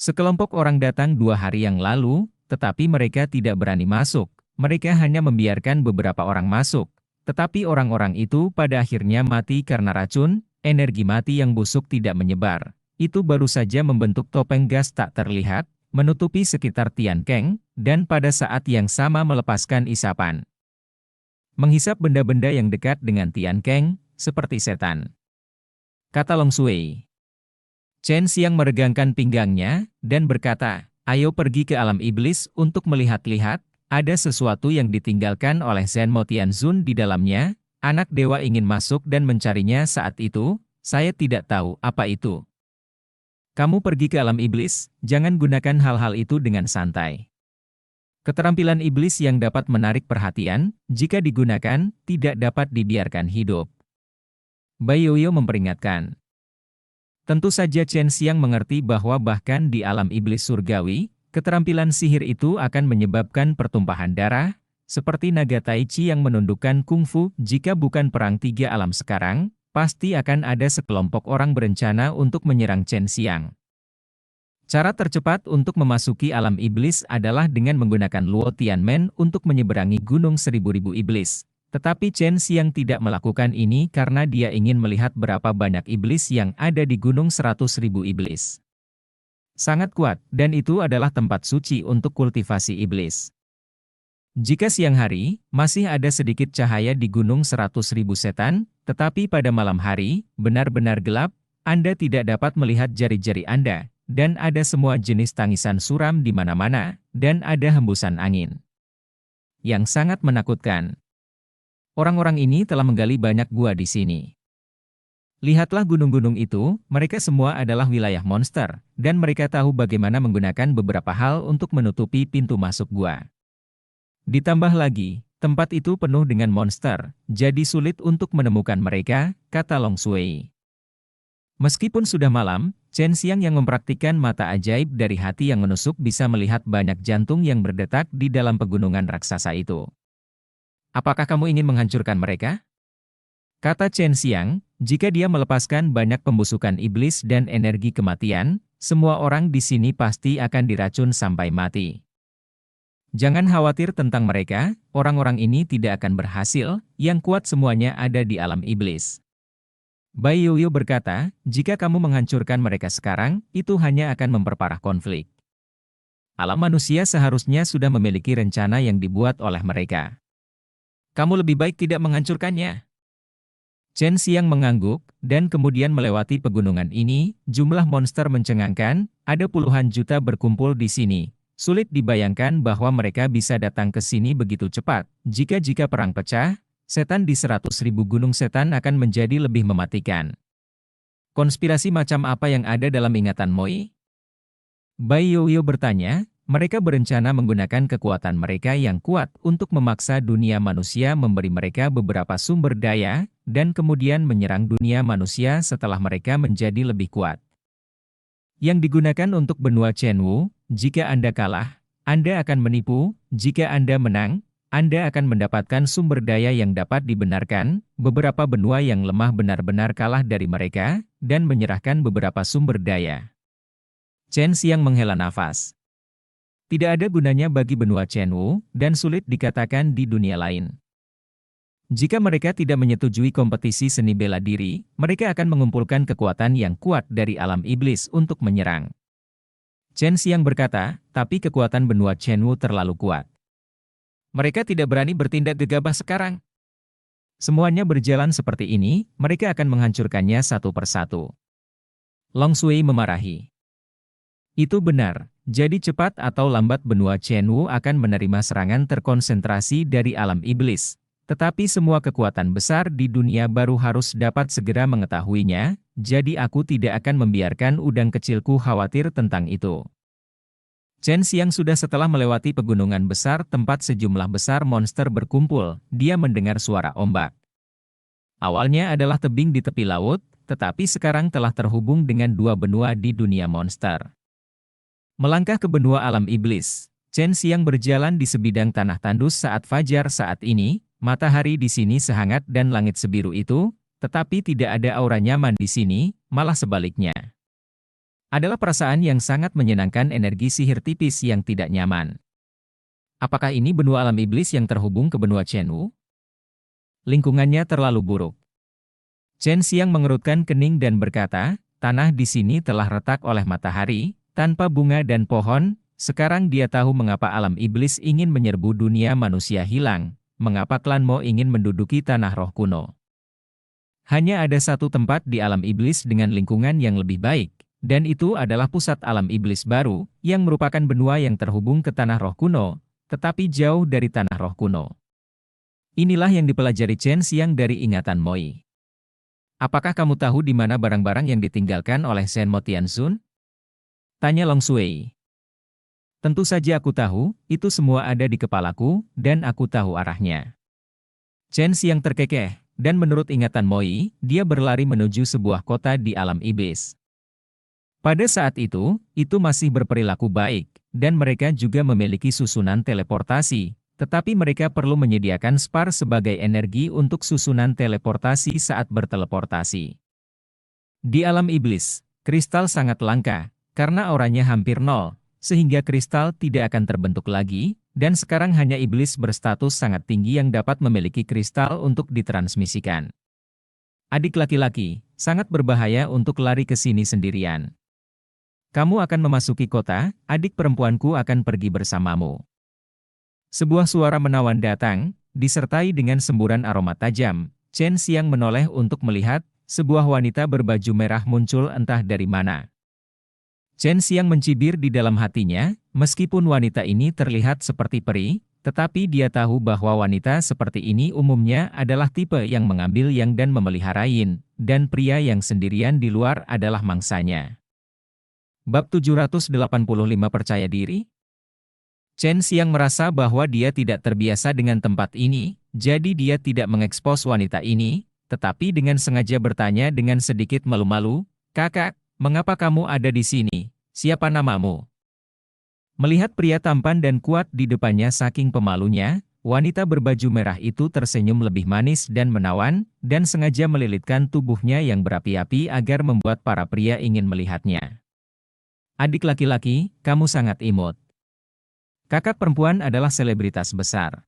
Sekelompok orang datang 2 hari yang lalu, tetapi mereka tidak berani masuk. Mereka hanya membiarkan beberapa orang masuk, tetapi orang-orang itu pada akhirnya mati karena racun, energi mati yang busuk tidak menyebar. Itu baru saja membentuk topeng gas tak terlihat, menutupi sekitar Tian Keng, dan pada saat yang sama melepaskan isapan. Menghisap benda-benda yang dekat dengan Tian Keng, seperti setan. Kata Long Sui. Chen Xiang meregangkan pinggangnya, dan berkata, ayo pergi ke alam iblis untuk melihat-lihat. Ada sesuatu yang ditinggalkan oleh Zenmo Tianzun di dalamnya, anak dewa ingin masuk dan mencarinya saat itu, saya tidak tahu apa itu. Kamu pergi ke alam iblis, jangan gunakan hal-hal itu dengan santai. Keterampilan iblis yang dapat menarik perhatian, jika digunakan, tidak dapat dibiarkan hidup. Bai Yoyo memperingatkan. Tentu saja Chen Xiang mengerti bahwa bahkan di alam iblis surgawi, keterampilan sihir itu akan menyebabkan pertumpahan darah, seperti naga Tai Chi yang menundukkan kungfu. Jika bukan perang 3 alam sekarang, pasti akan ada sekelompok orang berencana untuk menyerang Chen Xiang. Cara tercepat untuk memasuki alam iblis adalah dengan menggunakan Luo Tianmen untuk menyeberangi gunung 1000.000 iblis. Tetapi Chen Xiang tidak melakukan ini karena dia ingin melihat berapa banyak iblis yang ada di gunung 100.000 iblis. Sangat kuat, dan itu adalah tempat suci untuk kultivasi iblis. Jika siang hari, masih ada sedikit cahaya di gunung 100.000 setan, tetapi pada malam hari, benar-benar gelap, Anda tidak dapat melihat jari-jari Anda, dan ada semua jenis tangisan suram di mana-mana, dan ada hembusan angin yang sangat menakutkan. Orang-orang ini telah menggali banyak gua di sini. Lihatlah gunung-gunung itu, mereka semua adalah wilayah monster, dan mereka tahu bagaimana menggunakan beberapa hal untuk menutupi pintu masuk gua. Ditambah lagi, tempat itu penuh dengan monster, jadi sulit untuk menemukan mereka, kata Long Sui. Meskipun sudah malam, Chen Xiang yang mempraktikkan mata ajaib dari hati yang menusuk bisa melihat banyak jantung yang berdetak di dalam pegunungan raksasa itu. Apakah kamu ingin menghancurkan mereka? Kata Chen Xiang, jika dia melepaskan banyak pembusukan iblis dan energi kematian, semua orang di sini pasti akan diracun sampai mati. Jangan khawatir tentang mereka, orang-orang ini tidak akan berhasil, yang kuat semuanya ada di alam iblis. Bai Yoyo berkata, jika kamu menghancurkan mereka sekarang, itu hanya akan memperparah konflik. Alam manusia seharusnya sudah memiliki rencana yang dibuat oleh mereka. Kamu lebih baik tidak menghancurkannya. Chen Xiang mengangguk, dan kemudian melewati pegunungan ini, jumlah monster mencengangkan, ada puluhan juta berkumpul di sini. Sulit dibayangkan bahwa mereka bisa datang ke sini begitu cepat. Jika perang pecah, setan di 100.000 gunung setan akan menjadi lebih mematikan. Konspirasi macam apa yang ada dalam ingatan Moi? Bai Yoyo bertanya, mereka berencana menggunakan kekuatan mereka yang kuat untuk memaksa dunia manusia memberi mereka beberapa sumber daya, dan kemudian menyerang dunia manusia setelah mereka menjadi lebih kuat. Yang digunakan untuk benua Chenwu, jika Anda kalah, Anda akan menipu, jika Anda menang, Anda akan mendapatkan sumber daya yang dapat dibenarkan, beberapa benua yang lemah benar-benar kalah dari mereka, dan menyerahkan beberapa sumber daya. Chen Xiang menghela nafas. Tidak ada gunanya bagi benua Chenwu, dan sulit dikatakan di dunia lain. Jika mereka tidak menyetujui kompetisi seni bela diri, mereka akan mengumpulkan kekuatan yang kuat dari alam iblis untuk menyerang. Chen Xiang berkata, tapi kekuatan benua Chenwu terlalu kuat. Mereka tidak berani bertindak gegabah sekarang. Semuanya berjalan seperti ini, mereka akan menghancurkannya satu persatu. Long Sui memarahi. Itu benar, jadi cepat atau lambat benua Chenwu akan menerima serangan terkonsentrasi dari alam iblis. Tetapi semua kekuatan besar di dunia baru harus dapat segera mengetahuinya, jadi aku tidak akan membiarkan udang kecilku khawatir tentang itu. Chen Xiang sudah setelah melewati pegunungan besar tempat sejumlah besar monster berkumpul, dia mendengar suara ombak. Awalnya adalah tebing di tepi laut, tetapi sekarang telah terhubung dengan dua benua di dunia monster. Melangkah ke benua alam iblis, Chen Xiang berjalan di sebidang tanah tandus saat fajar saat ini. Matahari di sini sehangat dan langit sebiru itu, tetapi tidak ada aura nyaman di sini, malah sebaliknya. Adalah perasaan yang sangat menyenangkan energi sihir tipis yang tidak nyaman. Apakah ini benua alam iblis yang terhubung ke benua Chenwu? Lingkungannya terlalu buruk. Chen Xiang mengerutkan kening dan berkata, tanah di sini telah retak oleh matahari, tanpa bunga dan pohon, sekarang dia tahu mengapa alam iblis ingin menyerbu dunia manusia hilang. Mengapa klan Mo ingin menduduki tanah roh kuno. Hanya ada satu tempat di alam iblis dengan lingkungan yang lebih baik, dan itu adalah pusat alam iblis baru, yang merupakan benua yang terhubung ke tanah roh kuno, tetapi jauh dari tanah roh kuno. Inilah yang dipelajari Chen Xiang dari ingatan Moi. Apakah kamu tahu di mana barang-barang yang ditinggalkan oleh Shen Mo Tianxun? Tanya Long Sui. Tentu saja aku tahu, itu semua ada di kepalaku, dan aku tahu arahnya. Chen Xiang terkekeh, dan menurut ingatan Moi, dia berlari menuju sebuah kota di alam iblis. Pada saat itu masih berperilaku baik, dan mereka juga memiliki susunan teleportasi, tetapi mereka perlu menyediakan spar sebagai energi untuk susunan teleportasi saat berteleportasi. Di alam iblis, kristal sangat langka, karena auranya hampir nol. Sehingga kristal tidak akan terbentuk lagi, dan sekarang hanya iblis berstatus sangat tinggi yang dapat memiliki kristal untuk ditransmisikan. Adik laki-laki, sangat berbahaya untuk lari ke sini sendirian. Kamu akan memasuki kota, adik perempuanku akan pergi bersamamu. Sebuah suara menawan datang, disertai dengan semburan aroma tajam. Chen Xiang menoleh untuk melihat, sebuah wanita berbaju merah muncul entah dari mana. Chen Xiang mencibir di dalam hatinya, meskipun wanita ini terlihat seperti peri, tetapi dia tahu bahwa wanita seperti ini umumnya adalah tipe yang mengambil yang dan memelihara yin, dan pria yang sendirian di luar adalah mangsanya. Bab 785 Percaya Diri? Chen Xiang merasa bahwa dia tidak terbiasa dengan tempat ini, jadi dia tidak mengekspos wanita ini, tetapi dengan sengaja bertanya dengan sedikit malu-malu, "Kakak, Mengapa kamu ada di sini? Siapa namamu? Melihat pria tampan dan kuat di depannya saking pemalunya, wanita berbaju merah itu tersenyum lebih manis dan menawan, dan sengaja melilitkan tubuhnya yang berapi-api agar membuat para pria ingin melihatnya. Adik laki-laki, kamu sangat imut. Kakak perempuan adalah selebritas besar.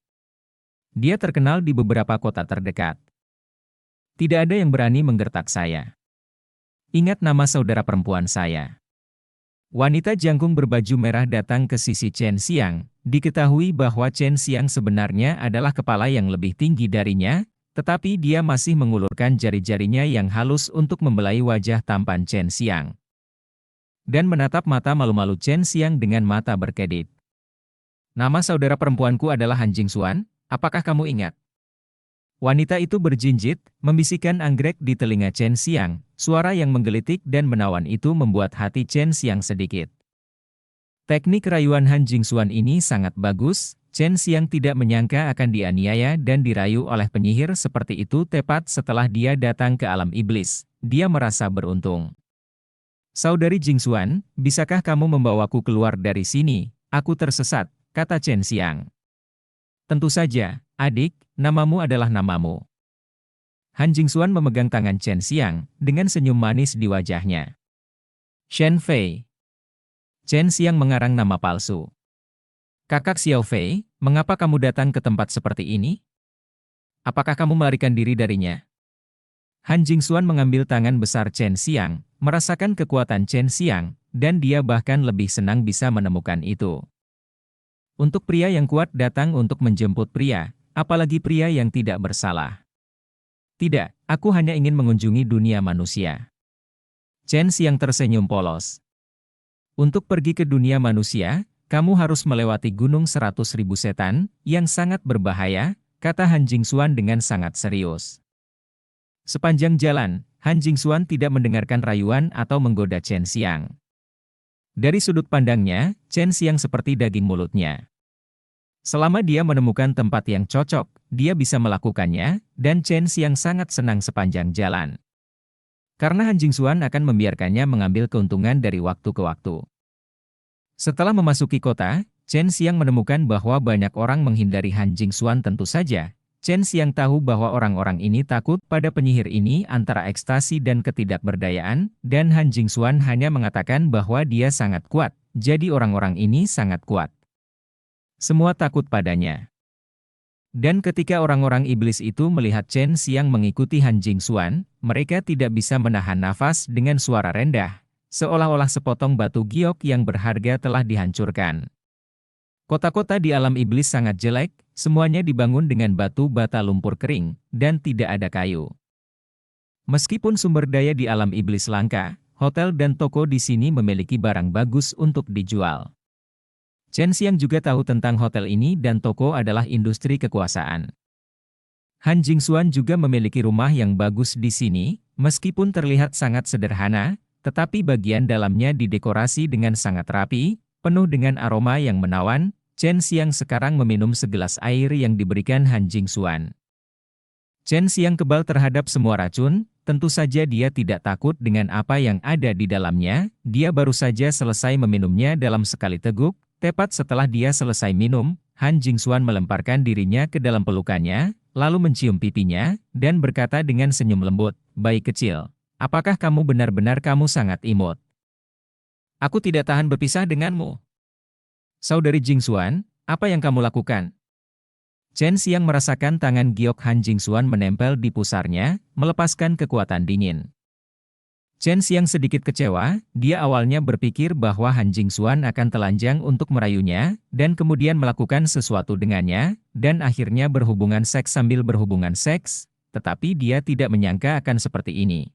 Dia terkenal di beberapa kota terdekat. Tidak ada yang berani menggertak saya. Ingat nama saudara perempuan saya. Wanita jangkung berbaju merah datang ke sisi Chen Xiang. Diketahui bahwa Chen Xiang sebenarnya adalah kepala yang lebih tinggi darinya, tetapi dia masih mengulurkan jari-jarinya yang halus untuk membelai wajah tampan Chen Xiang. Dan menatap mata malu-malu Chen Xiang dengan mata berkedip. Nama saudara perempuanku adalah Han Jingxuan, apakah kamu ingat? Wanita itu berjinjit, membisikkan anggrek di telinga Chen Xiang. Suara yang menggelitik dan menawan itu membuat hati Chen Xiang sedikit. Teknik rayuan Han Jingxuan ini sangat bagus. Chen Xiang tidak menyangka akan dianiaya dan dirayu oleh penyihir seperti itu tepat setelah dia datang ke alam iblis. Dia merasa beruntung. Saudari Jingxuan, bisakah kamu membawaku keluar dari sini? Aku tersesat, kata Chen Xiang. Tentu saja, adik, namamu adalah namamu. Han Jingxuan memegang tangan Chen Xiang, dengan senyum manis di wajahnya. Shen Fei. Chen Xiang mengarang nama palsu. Kakak Xiao Fei, mengapa kamu datang ke tempat seperti ini? Apakah kamu melarikan diri darinya? Han Jingxuan mengambil tangan besar Chen Xiang, merasakan kekuatan Chen Xiang, dan dia bahkan lebih senang bisa menemukan itu. Untuk pria yang kuat datang untuk menjemput pria, apalagi pria yang tidak bersalah. Tidak, aku hanya ingin mengunjungi dunia manusia. Chen Xiang tersenyum polos. Untuk pergi ke dunia manusia, kamu harus melewati Gunung 100.000 Setan, yang sangat berbahaya, kata Han Jingxuan dengan sangat serius. Sepanjang jalan, Han Jingxuan tidak mendengarkan rayuan atau menggoda Chen Xiang. Dari sudut pandangnya, Chen Xiang seperti daging mulutnya. Selama dia menemukan tempat yang cocok, dia bisa melakukannya, dan Chen Xiang sangat senang sepanjang jalan. Karena Han Jingxuan akan membiarkannya mengambil keuntungan dari waktu ke waktu. Setelah memasuki kota, Chen Xiang menemukan bahwa banyak orang menghindari Han Jingxuan tentu saja. Chen Xiang tahu bahwa orang-orang ini takut pada penyihir ini antara ekstasi dan ketidakberdayaan, dan Han Jingxuan hanya mengatakan bahwa dia sangat kuat, jadi orang-orang ini sangat kuat. Semua takut padanya. Dan ketika orang-orang iblis itu melihat Chen Xiang mengikuti Han Jingxuan, mereka tidak bisa menahan nafas dengan suara rendah, seolah-olah sepotong batu giok yang berharga telah dihancurkan. Kota-kota di alam iblis sangat jelek, semuanya dibangun dengan batu bata lumpur kering, dan tidak ada kayu. Meskipun sumber daya di alam iblis langka, hotel dan toko di sini memiliki barang bagus untuk dijual. Chen Xiang juga tahu tentang hotel ini dan toko adalah industri kekuasaan. Han Jingxuan juga memiliki rumah yang bagus di sini, meskipun terlihat sangat sederhana, tetapi bagian dalamnya didekorasi dengan sangat rapi, penuh dengan aroma yang menawan. Chen Xiang sekarang meminum segelas air yang diberikan Han Jingxuan. Chen Xiang kebal terhadap semua racun, tentu saja dia tidak takut dengan apa yang ada di dalamnya, dia baru saja selesai meminumnya dalam sekali teguk, tepat setelah dia selesai minum, Han Jingxuan melemparkan dirinya ke dalam pelukannya, lalu mencium pipinya, dan berkata dengan senyum lembut, "Bayi kecil, apakah kamu benar-benar kamu sangat imut? Aku tidak tahan berpisah denganmu." Saudari Jingxuan, apa yang kamu lakukan? Chen Xiang merasakan tangan giok Han Jingxuan menempel di pusarnya, melepaskan kekuatan dingin. Chen Xiang sedikit kecewa, dia awalnya berpikir bahwa Han Jingxuan akan telanjang untuk merayunya, dan kemudian melakukan sesuatu dengannya, dan akhirnya berhubungan seks sambil berhubungan seks, tetapi dia tidak menyangka akan seperti ini.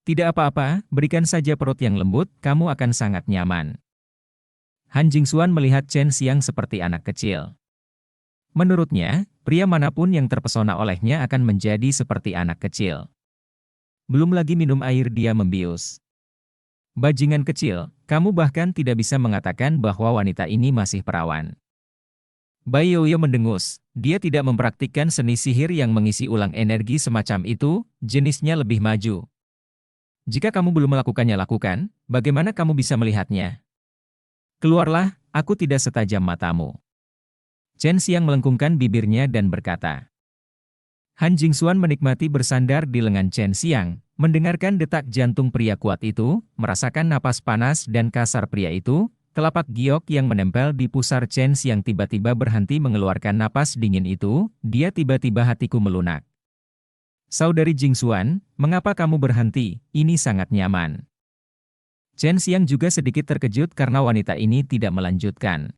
Tidak apa-apa, berikan saja perut yang lembut, kamu akan sangat nyaman. Han Jingxuan melihat Chen Xiang seperti anak kecil. Menurutnya, pria manapun yang terpesona olehnya akan menjadi seperti anak kecil. Belum lagi minum air dia membius. Bajingan kecil, kamu bahkan tidak bisa mengatakan bahwa wanita ini masih perawan. Bai Yoyo mendengus, dia tidak mempraktikkan seni sihir yang mengisi ulang energi semacam itu, jenisnya lebih maju. Jika kamu belum melakukannya lakukan, bagaimana kamu bisa melihatnya? Keluarlah, aku tidak setajam matamu. Chen Xiang melengkungkan bibirnya dan berkata. Han Jingxuan menikmati bersandar di lengan Chen Xiang, mendengarkan detak jantung pria kuat itu, merasakan napas panas dan kasar pria itu, telapak giok yang menempel di pusar Chen Xiang tiba-tiba berhenti mengeluarkan napas dingin itu, dia tiba-tiba hatiku melunak. Saudari Jingxuan, mengapa kamu berhenti? Ini sangat nyaman. Chen Xiang juga sedikit terkejut karena wanita ini tidak melanjutkan.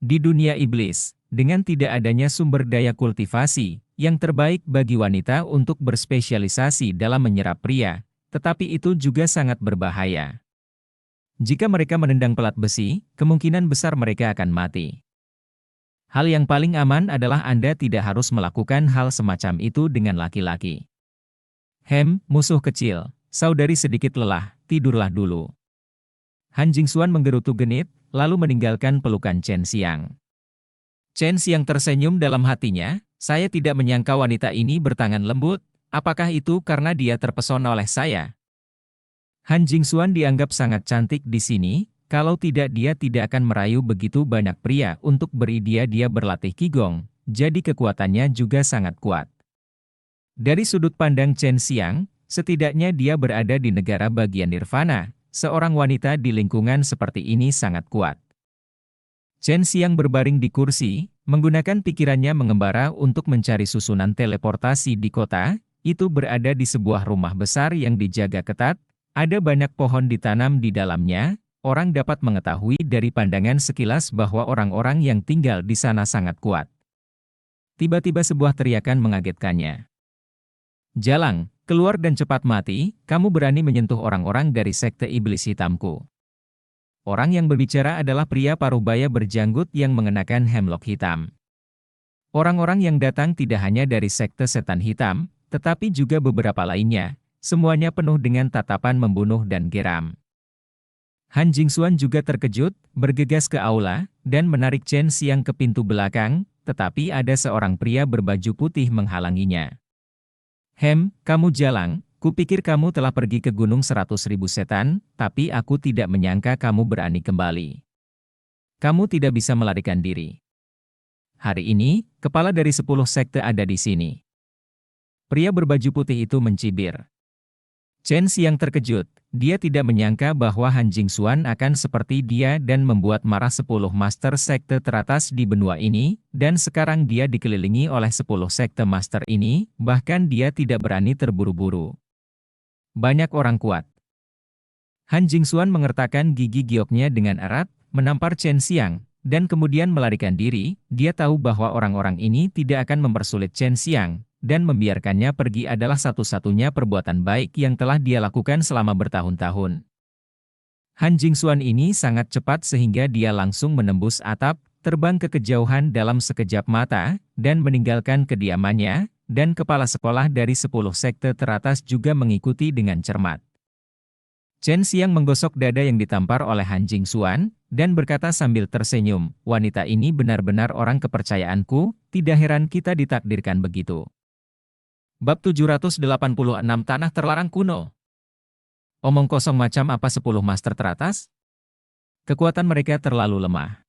Di dunia iblis, dengan tidak adanya sumber daya kultivasi, yang terbaik bagi wanita untuk berspesialisasi dalam menyerap pria, tetapi itu juga sangat berbahaya. Jika mereka menendang pelat besi, kemungkinan besar mereka akan mati. Hal yang paling aman adalah Anda tidak harus melakukan hal semacam itu dengan laki-laki. Musuh kecil, saudari sedikit lelah, tidurlah dulu. Han Jingxuan menggerutu genit, lalu meninggalkan pelukan Chen Xiang. Chen Xiang tersenyum dalam hatinya, saya tidak menyangka wanita ini bertangan lembut, apakah itu karena dia terpesona oleh saya? Han Jingxuan dianggap sangat cantik di sini, kalau tidak dia tidak akan merayu begitu banyak pria untuk beri dia berlatih Qigong, jadi kekuatannya juga sangat kuat. Dari sudut pandang Chen Xiang, setidaknya dia berada di negara bagian nirvana, seorang wanita di lingkungan seperti ini sangat kuat. Chen Xiang berbaring di kursi, menggunakan pikirannya mengembara untuk mencari susunan teleportasi di kota, itu berada di sebuah rumah besar yang dijaga ketat, ada banyak pohon ditanam di dalamnya, orang dapat mengetahui dari pandangan sekilas bahwa orang-orang yang tinggal di sana sangat kuat. Tiba-tiba sebuah teriakan mengagetkannya. Jalang, keluar dan cepat mati, kamu berani menyentuh orang-orang dari sekte iblis hitamku. Orang yang berbicara adalah pria parubaya berjanggut yang mengenakan hemlock hitam. Orang-orang yang datang tidak hanya dari sekte setan hitam, tetapi juga beberapa lainnya, semuanya penuh dengan tatapan membunuh dan geram. Han Jingxuan juga terkejut, bergegas ke aula, dan menarik Chen Xiang ke pintu belakang, tetapi ada seorang pria berbaju putih menghalanginya. Kamu jalang. Kupikir kamu telah pergi ke Gunung 100.000 Setan, tapi aku tidak menyangka kamu berani kembali. Kamu tidak bisa melarikan diri. Hari ini, kepala dari 10 sekte ada di sini. Pria berbaju putih itu mencibir. Chen Xiang terkejut, dia tidak menyangka bahwa Han Jingxuan akan seperti dia dan membuat marah 10 master sekte teratas di benua ini, dan sekarang dia dikelilingi oleh 10 sekte master ini, bahkan dia tidak berani terburu-buru. Banyak orang kuat. Han Jingxuan mengertakkan gigi gioknya dengan erat, menampar Chen Xiang, dan kemudian melarikan diri. Dia tahu bahwa orang-orang ini tidak akan mempersulit Chen Xiang, dan membiarkannya pergi adalah satu-satunya perbuatan baik yang telah dia lakukan selama bertahun-tahun. Han Jingxuan ini sangat cepat sehingga dia langsung menembus atap, terbang ke kejauhan dalam sekejap mata, dan meninggalkan kediamannya, dan kepala sekolah dari 10 sekte teratas juga mengikuti dengan cermat. Chen Xiang menggosok dada yang ditampar oleh Han Jingxuan, dan berkata sambil tersenyum, wanita ini benar-benar orang kepercayaanku, tidak heran kita ditakdirkan begitu. Bab 786 Tanah Terlarang Kuno. Omong kosong macam apa 10 master teratas? Kekuatan mereka terlalu lemah.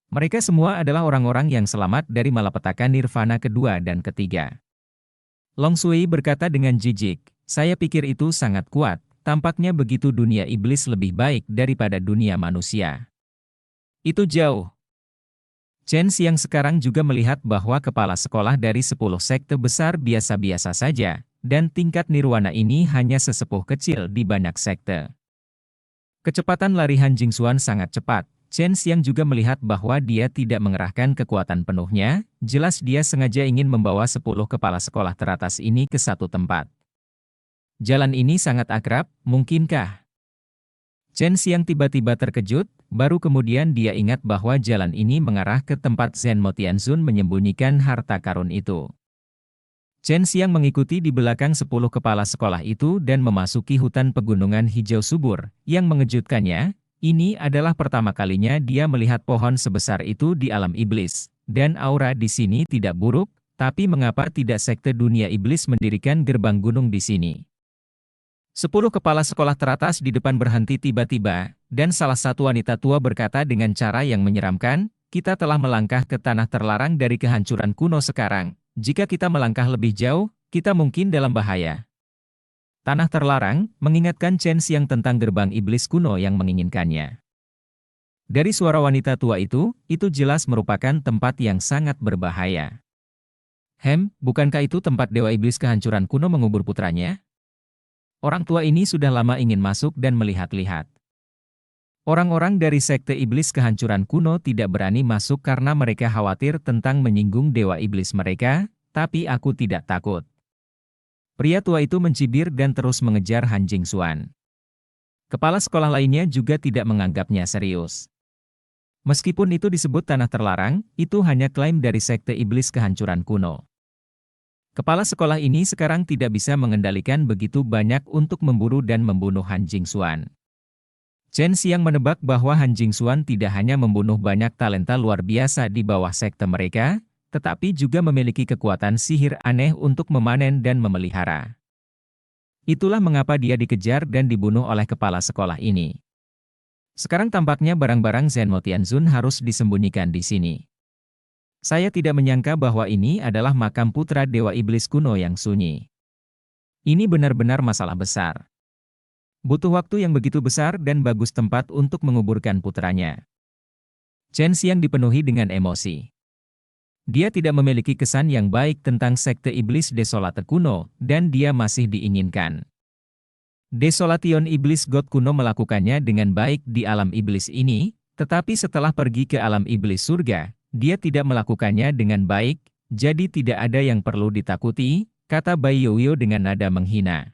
Mereka semua adalah orang-orang yang selamat dari malapetaka nirvana kedua dan ketiga. Long Sui berkata dengan jijik, saya pikir itu sangat kuat, tampaknya begitu dunia iblis lebih baik daripada dunia manusia. Itu jauh. Chen Xiang sekarang juga melihat bahwa kepala sekolah dari 10 sekte besar biasa-biasa saja, dan tingkat nirwana ini hanya sesepuh kecil di banyak sekte. Kecepatan lari Han Jingxuan sangat cepat. Chen Xiang juga melihat bahwa dia tidak mengerahkan kekuatan penuhnya, jelas dia sengaja ingin membawa 10 kepala sekolah teratas ini ke satu tempat. Jalan ini sangat akrab, mungkinkah? Chen Xiang tiba-tiba terkejut, baru kemudian dia ingat bahwa jalan ini mengarah ke tempat Zhen Mo Tianzun menyembunyikan harta karun itu. Chen Xiang mengikuti di belakang 10 kepala sekolah itu dan memasuki hutan pegunungan hijau subur. Yang mengejutkannya, ini adalah pertama kalinya dia melihat pohon sebesar itu di alam iblis. Dan aura di sini tidak buruk, tapi mengapa tidak sekte dunia iblis mendirikan gerbang gunung di sini? 10 kepala sekolah teratas di depan berhenti tiba-tiba, dan salah satu wanita tua berkata dengan cara yang menyeramkan, "Kita telah melangkah ke tanah terlarang dari kehancuran kuno sekarang. Jika kita melangkah lebih jauh, kita mungkin dalam bahaya." Tanah terlarang, mengingatkan Chen Xiang tentang gerbang iblis kuno yang menginginkannya. Dari suara wanita tua itu jelas merupakan tempat yang sangat berbahaya. Bukankah itu tempat Dewa Iblis kehancuran kuno mengubur putranya? Orang tua ini sudah lama ingin masuk dan melihat-lihat. Orang-orang dari Sekte Iblis kehancuran kuno tidak berani masuk karena mereka khawatir tentang menyinggung Dewa Iblis mereka, tapi aku tidak takut. Pria tua itu mencibir dan terus mengejar Han Jingxuan. Kepala sekolah lainnya juga tidak menganggapnya serius. Meskipun itu disebut tanah terlarang, itu hanya klaim dari Sekte Iblis kehancuran kuno. Kepala sekolah ini sekarang tidak bisa mengendalikan begitu banyak untuk memburu dan membunuh Han Jingxuan. Chen Xiang menebak bahwa Han Jingxuan tidak hanya membunuh banyak talenta luar biasa di bawah sekte mereka, tetapi juga memiliki kekuatan sihir aneh untuk memanen dan memelihara. Itulah mengapa dia dikejar dan dibunuh oleh kepala sekolah ini. Sekarang tampaknya barang-barang Zhenmo Tianzun harus disembunyikan di sini. Saya tidak menyangka bahwa ini adalah makam putra Dewa Iblis kuno yang sunyi. Ini benar-benar masalah besar. Butuh waktu yang begitu besar dan bagus tempat untuk menguburkan putranya. Chen Xiang dipenuhi dengan emosi. Dia tidak memiliki kesan yang baik tentang Sekte Iblis Desolate kuno, dan dia masih diinginkan. Desolation Iblis God kuno melakukannya dengan baik di alam iblis ini, tetapi setelah pergi ke alam iblis surga, dia tidak melakukannya dengan baik, jadi tidak ada yang perlu ditakuti, kata Bai Yoyo dengan nada menghina.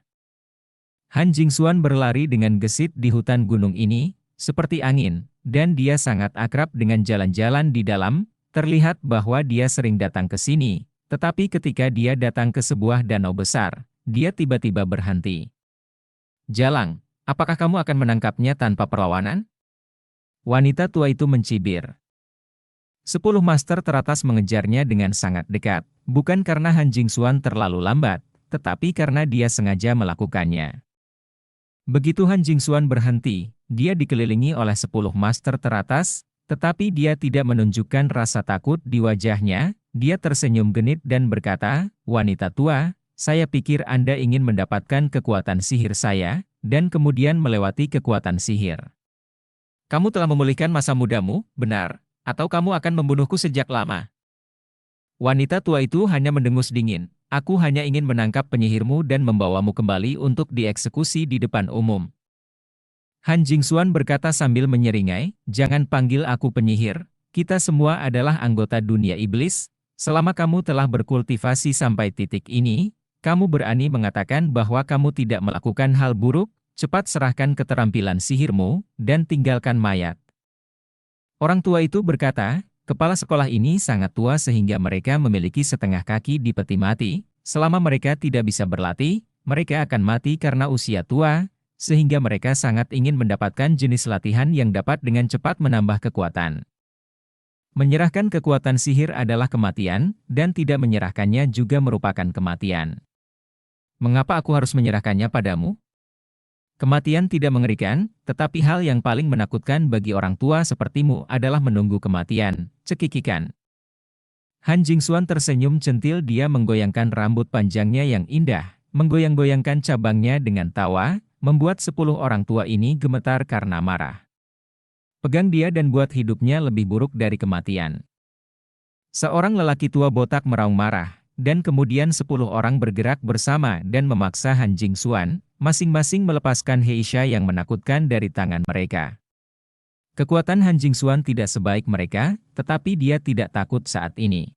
Han Jingxuan berlari dengan gesit di hutan gunung ini, seperti angin, dan dia sangat akrab dengan jalan-jalan di dalam, terlihat bahwa dia sering datang ke sini, tetapi ketika dia datang ke sebuah danau besar, dia tiba-tiba berhenti. "Jalang, apakah kamu akan menangkapnya tanpa perlawanan?" Wanita tua itu mencibir. 10 master teratas mengejarnya dengan sangat dekat, bukan karena Han Jingxuan terlalu lambat, tetapi karena dia sengaja melakukannya. Begitu Han Jingxuan berhenti, dia dikelilingi oleh 10 master teratas, tetapi dia tidak menunjukkan rasa takut di wajahnya, dia tersenyum genit dan berkata, "Wanita tua, saya pikir Anda ingin mendapatkan kekuatan sihir saya, dan kemudian melewati kekuatan sihir. Kamu telah memulihkan masa mudamu, benar, atau kamu akan membunuhku sejak lama?" Wanita tua itu hanya mendengus dingin, "Aku hanya ingin menangkap penyihirmu dan membawamu kembali untuk dieksekusi di depan umum." Han Jingxuan berkata sambil menyeringai, "Jangan panggil aku penyihir, kita semua adalah anggota dunia iblis, selama kamu telah berkultivasi sampai titik ini, kamu berani mengatakan bahwa kamu tidak melakukan hal buruk, cepat serahkan keterampilan sihirmu, dan tinggalkan mayat." Orang tua itu berkata, kepala sekolah ini sangat tua sehingga mereka memiliki setengah kaki di peti mati, selama mereka tidak bisa berlatih, mereka akan mati karena usia tua, sehingga mereka sangat ingin mendapatkan jenis latihan yang dapat dengan cepat menambah kekuatan. Menyerahkan kekuatan sihir adalah kematian, dan tidak menyerahkannya juga merupakan kematian. Mengapa aku harus menyerahkannya padamu? Kematian tidak mengerikan, tetapi hal yang paling menakutkan bagi orang tua sepertimu adalah menunggu kematian, cekikikan. Han Jingxuan tersenyum centil, dia menggoyangkan rambut panjangnya yang indah, menggoyang-goyangkan cabangnya dengan tawa, membuat 10 orang tua ini gemetar karena marah. Pegang dia dan buat hidupnya lebih buruk dari kematian. Seorang lelaki tua botak meraung marah, dan kemudian 10 orang bergerak bersama dan memaksa Han Jingxuan, masing-masing melepaskan Heisha yang menakutkan dari tangan mereka. Kekuatan Han Jingxuan tidak sebaik mereka, tetapi dia tidak takut saat ini.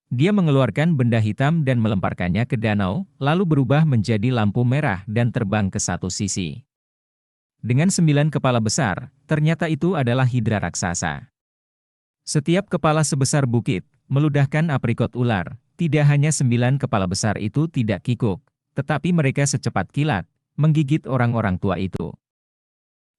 Dia mengeluarkan benda hitam dan melemparkannya ke danau, lalu berubah menjadi lampu merah dan terbang ke satu sisi. Dengan 9 kepala besar, ternyata itu adalah hidra raksasa. Setiap kepala sebesar bukit, meludahkan aprikot ular. Tidak hanya 9 kepala besar itu tidak kikuk, tetapi mereka secepat kilat, menggigit orang-orang tua itu.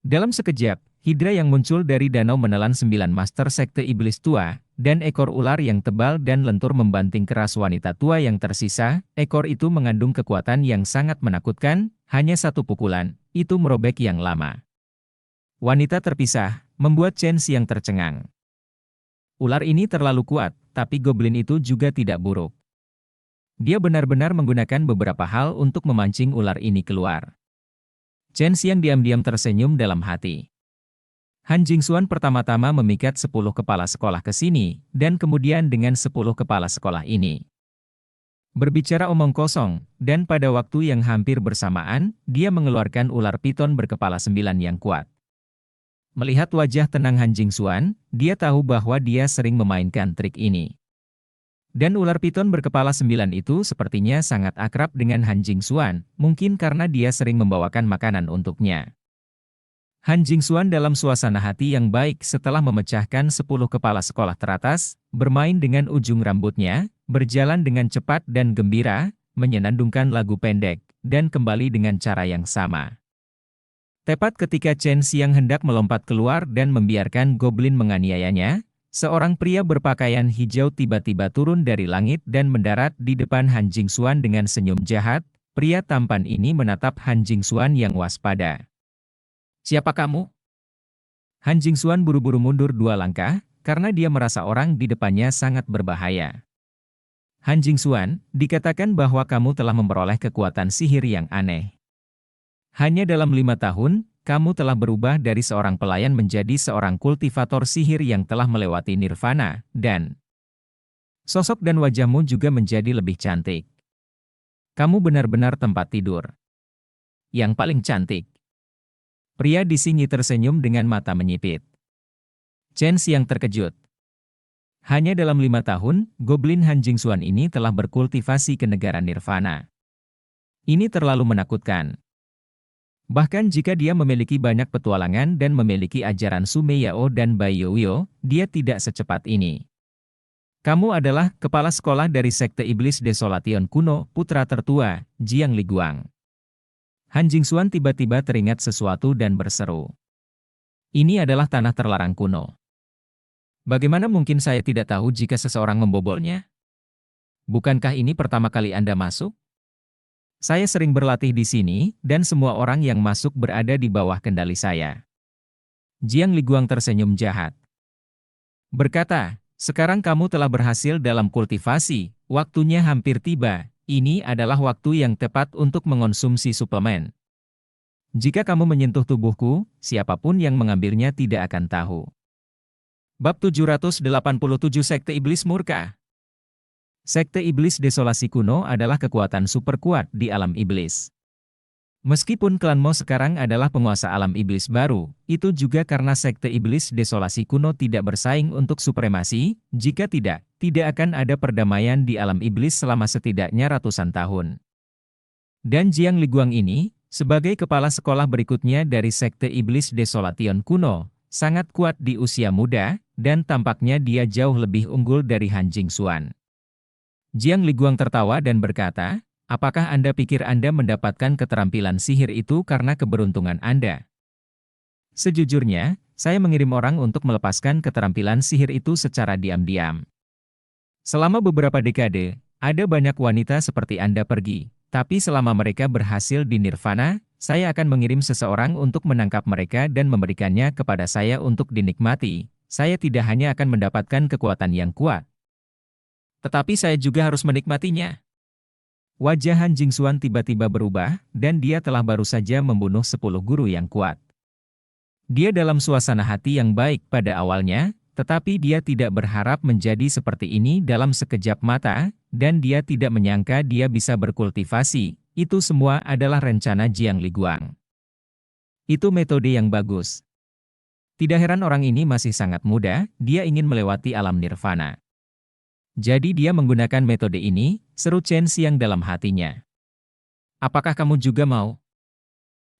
Dalam sekejap, hidra yang muncul dari danau menelan 9 master sekte iblis tua, dan ekor ular yang tebal dan lentur membanting keras wanita tua yang tersisa. Ekor itu mengandung kekuatan yang sangat menakutkan. Hanya satu pukulan, itu merobek yang lama. Wanita terpisah, membuat Chen Xiang tercengang. Ular ini terlalu kuat, tapi goblin itu juga tidak buruk. Dia benar-benar menggunakan beberapa hal untuk memancing ular ini keluar. Chen Xiang diam-diam tersenyum dalam hati. Han Jingxuan pertama-tama memikat 10 kepala sekolah ke sini, dan kemudian dengan 10 kepala sekolah ini. Berbicara omong kosong, dan pada waktu yang hampir bersamaan, dia mengeluarkan ular piton berkepala 9 yang kuat. Melihat wajah tenang Han Jingxuan, dia tahu bahwa dia sering memainkan trik ini. Dan ular piton berkepala 9 itu sepertinya sangat akrab dengan Han Jingxuan, mungkin karena dia sering membawakan makanan untuknya. Han Jingxuan dalam suasana hati yang baik setelah memecahkan 10 kepala sekolah teratas, bermain dengan ujung rambutnya, berjalan dengan cepat dan gembira, menyenandungkan lagu pendek, dan kembali dengan cara yang sama. Tepat ketika Chen Xiang hendak melompat keluar dan membiarkan goblin menganiayanya, seorang pria berpakaian hijau tiba-tiba turun dari langit dan mendarat di depan Han Jingxuan dengan senyum jahat. Pria tampan ini menatap Han Jingxuan yang waspada. "Siapa kamu?" Han Jingxuan buru-buru mundur 2 langkah, karena dia merasa orang di depannya sangat berbahaya. "Han Jingxuan, dikatakan bahwa kamu telah memperoleh kekuatan sihir yang aneh. Hanya dalam 5 tahun, kamu telah berubah dari seorang pelayan menjadi seorang kultivator sihir yang telah melewati nirvana, dan sosok dan wajahmu juga menjadi lebih cantik. Kamu benar-benar tempat tidur yang paling cantik." Pria di sini tersenyum dengan mata menyipit. Chen Xiang terkejut. Hanya dalam 5 tahun, goblin Han Jingxuan ini telah berkultivasi ke negara nirvana. Ini terlalu menakutkan. Bahkan jika dia memiliki banyak petualangan dan memiliki ajaran Sume Yao dan Bai Youyo, dia tidak secepat ini. "Kamu adalah kepala sekolah dari Sekte Iblis Desolation kuno, putra tertua, Jiang Liguang." Han Jingxuan tiba-tiba teringat sesuatu dan berseru. "Ini adalah tanah terlarang kuno. Bagaimana mungkin saya tidak tahu jika seseorang membobolnya? Bukankah ini pertama kali Anda masuk? Saya sering berlatih di sini, dan semua orang yang masuk berada di bawah kendali saya." Jiang Liguang tersenyum jahat. Berkata, "Sekarang kamu telah berhasil dalam kultivasi, waktunya hampir tiba. Ini adalah waktu yang tepat untuk mengonsumsi suplemen. Jika kamu menyentuh tubuhku, siapapun yang mengambilnya tidak akan tahu." Bab 787 Sekte Iblis Murka. Sekte Iblis Desolasi kuno adalah kekuatan super kuat di alam iblis. Meskipun klan Mo sekarang adalah penguasa alam iblis baru, itu juga karena Sekte Iblis Desolasi kuno tidak bersaing untuk supremasi. Jika tidak akan ada perdamaian di alam iblis selama setidaknya ratusan tahun. Dan Jiang Liguang ini, sebagai kepala sekolah berikutnya dari Sekte Iblis Desolation kuno, sangat kuat di usia muda, dan tampaknya dia jauh lebih unggul dari Han Jingxuan. Jiang Liguang tertawa dan berkata, "Apakah Anda pikir Anda mendapatkan keterampilan sihir itu karena keberuntungan Anda?" "Sejujurnya, saya mengirim orang untuk melepaskan keterampilan sihir itu secara diam-diam. Selama beberapa dekade, ada banyak wanita seperti Anda pergi, tapi selama mereka berhasil di nirvana, saya akan mengirim seseorang untuk menangkap mereka dan memberikannya kepada saya untuk dinikmati. Saya tidak hanya akan mendapatkan kekuatan yang kuat, tetapi saya juga harus menikmatinya." Wajah Han Jingxuan tiba-tiba berubah, dan dia telah baru saja membunuh 10 guru yang kuat. Dia dalam suasana hati yang baik pada awalnya, tetapi dia tidak berharap menjadi seperti ini dalam sekejap mata, dan dia tidak menyangka dia bisa berkultivasi. Itu semua adalah rencana Jiang Liguang. Itu metode yang bagus. Tidak heran orang ini masih sangat muda, dia ingin melewati alam nirvana. Jadi dia menggunakan metode ini, seru Chen Xiang dalam hatinya. "Apakah kamu juga mau?"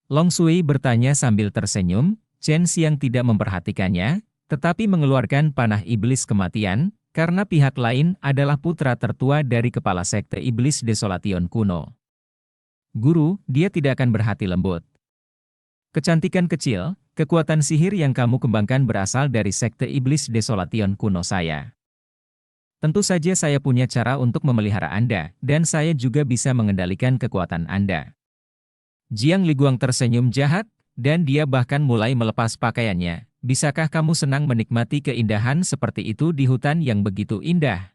Long Sui bertanya sambil tersenyum. Chen Xiang tidak memperhatikannya, tetapi mengeluarkan panah iblis kematian, karena pihak lain adalah putra tertua dari kepala Sekte Iblis Desolation kuno. "Guru, dia tidak akan berhati lembut. Kecantikan kecil, kekuatan sihir yang kamu kembangkan berasal dari Sekte Iblis Desolation kuno saya. Tentu saja saya punya cara untuk memelihara Anda, dan saya juga bisa mengendalikan kekuatan Anda." Jiang Liguang tersenyum jahat, dan dia bahkan mulai melepas pakaiannya. Bisakah kamu senang menikmati keindahan seperti itu di hutan yang begitu indah?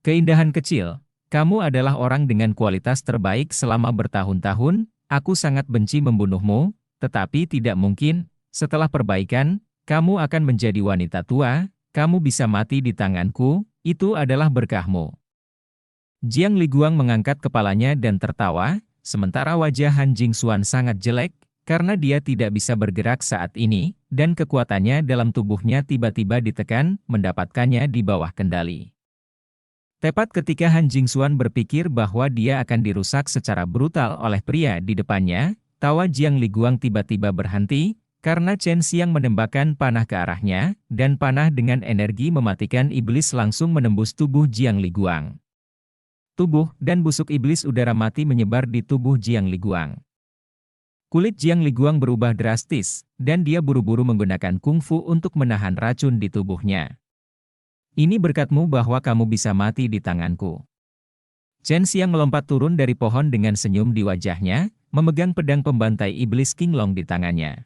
Keindahan kecil, kamu adalah orang dengan kualitas terbaik selama bertahun-tahun, aku sangat benci membunuhmu, tetapi tidak mungkin, setelah perbaikan, kamu akan menjadi wanita tua, kamu bisa mati di tanganku, itu adalah berkahmu. Jiang Liguang mengangkat kepalanya dan tertawa, sementara wajah Han Jingxuan sangat jelek, karena dia tidak bisa bergerak saat ini, dan kekuatannya dalam tubuhnya tiba-tiba ditekan, mendapatkannya di bawah kendali. Tepat ketika Han Jingxuan berpikir bahwa dia akan dirusak secara brutal oleh pria di depannya, tawa Jiang Liguang tiba-tiba berhenti, karena Chen Xiang menembakkan panah ke arahnya, dan panah dengan energi mematikan iblis langsung menembus tubuh Jiang Liguang. Tubuh dan busuk iblis udara mati menyebar di tubuh Jiang Liguang. Kulit Jiang Liguang berubah drastis, dan dia buru-buru menggunakan kungfu untuk menahan racun di tubuhnya. Ini berkatmu bahwa kamu bisa mati di tanganku. Chen Xiang melompat turun dari pohon dengan senyum di wajahnya, memegang pedang pembantai iblis Qinglong di tangannya.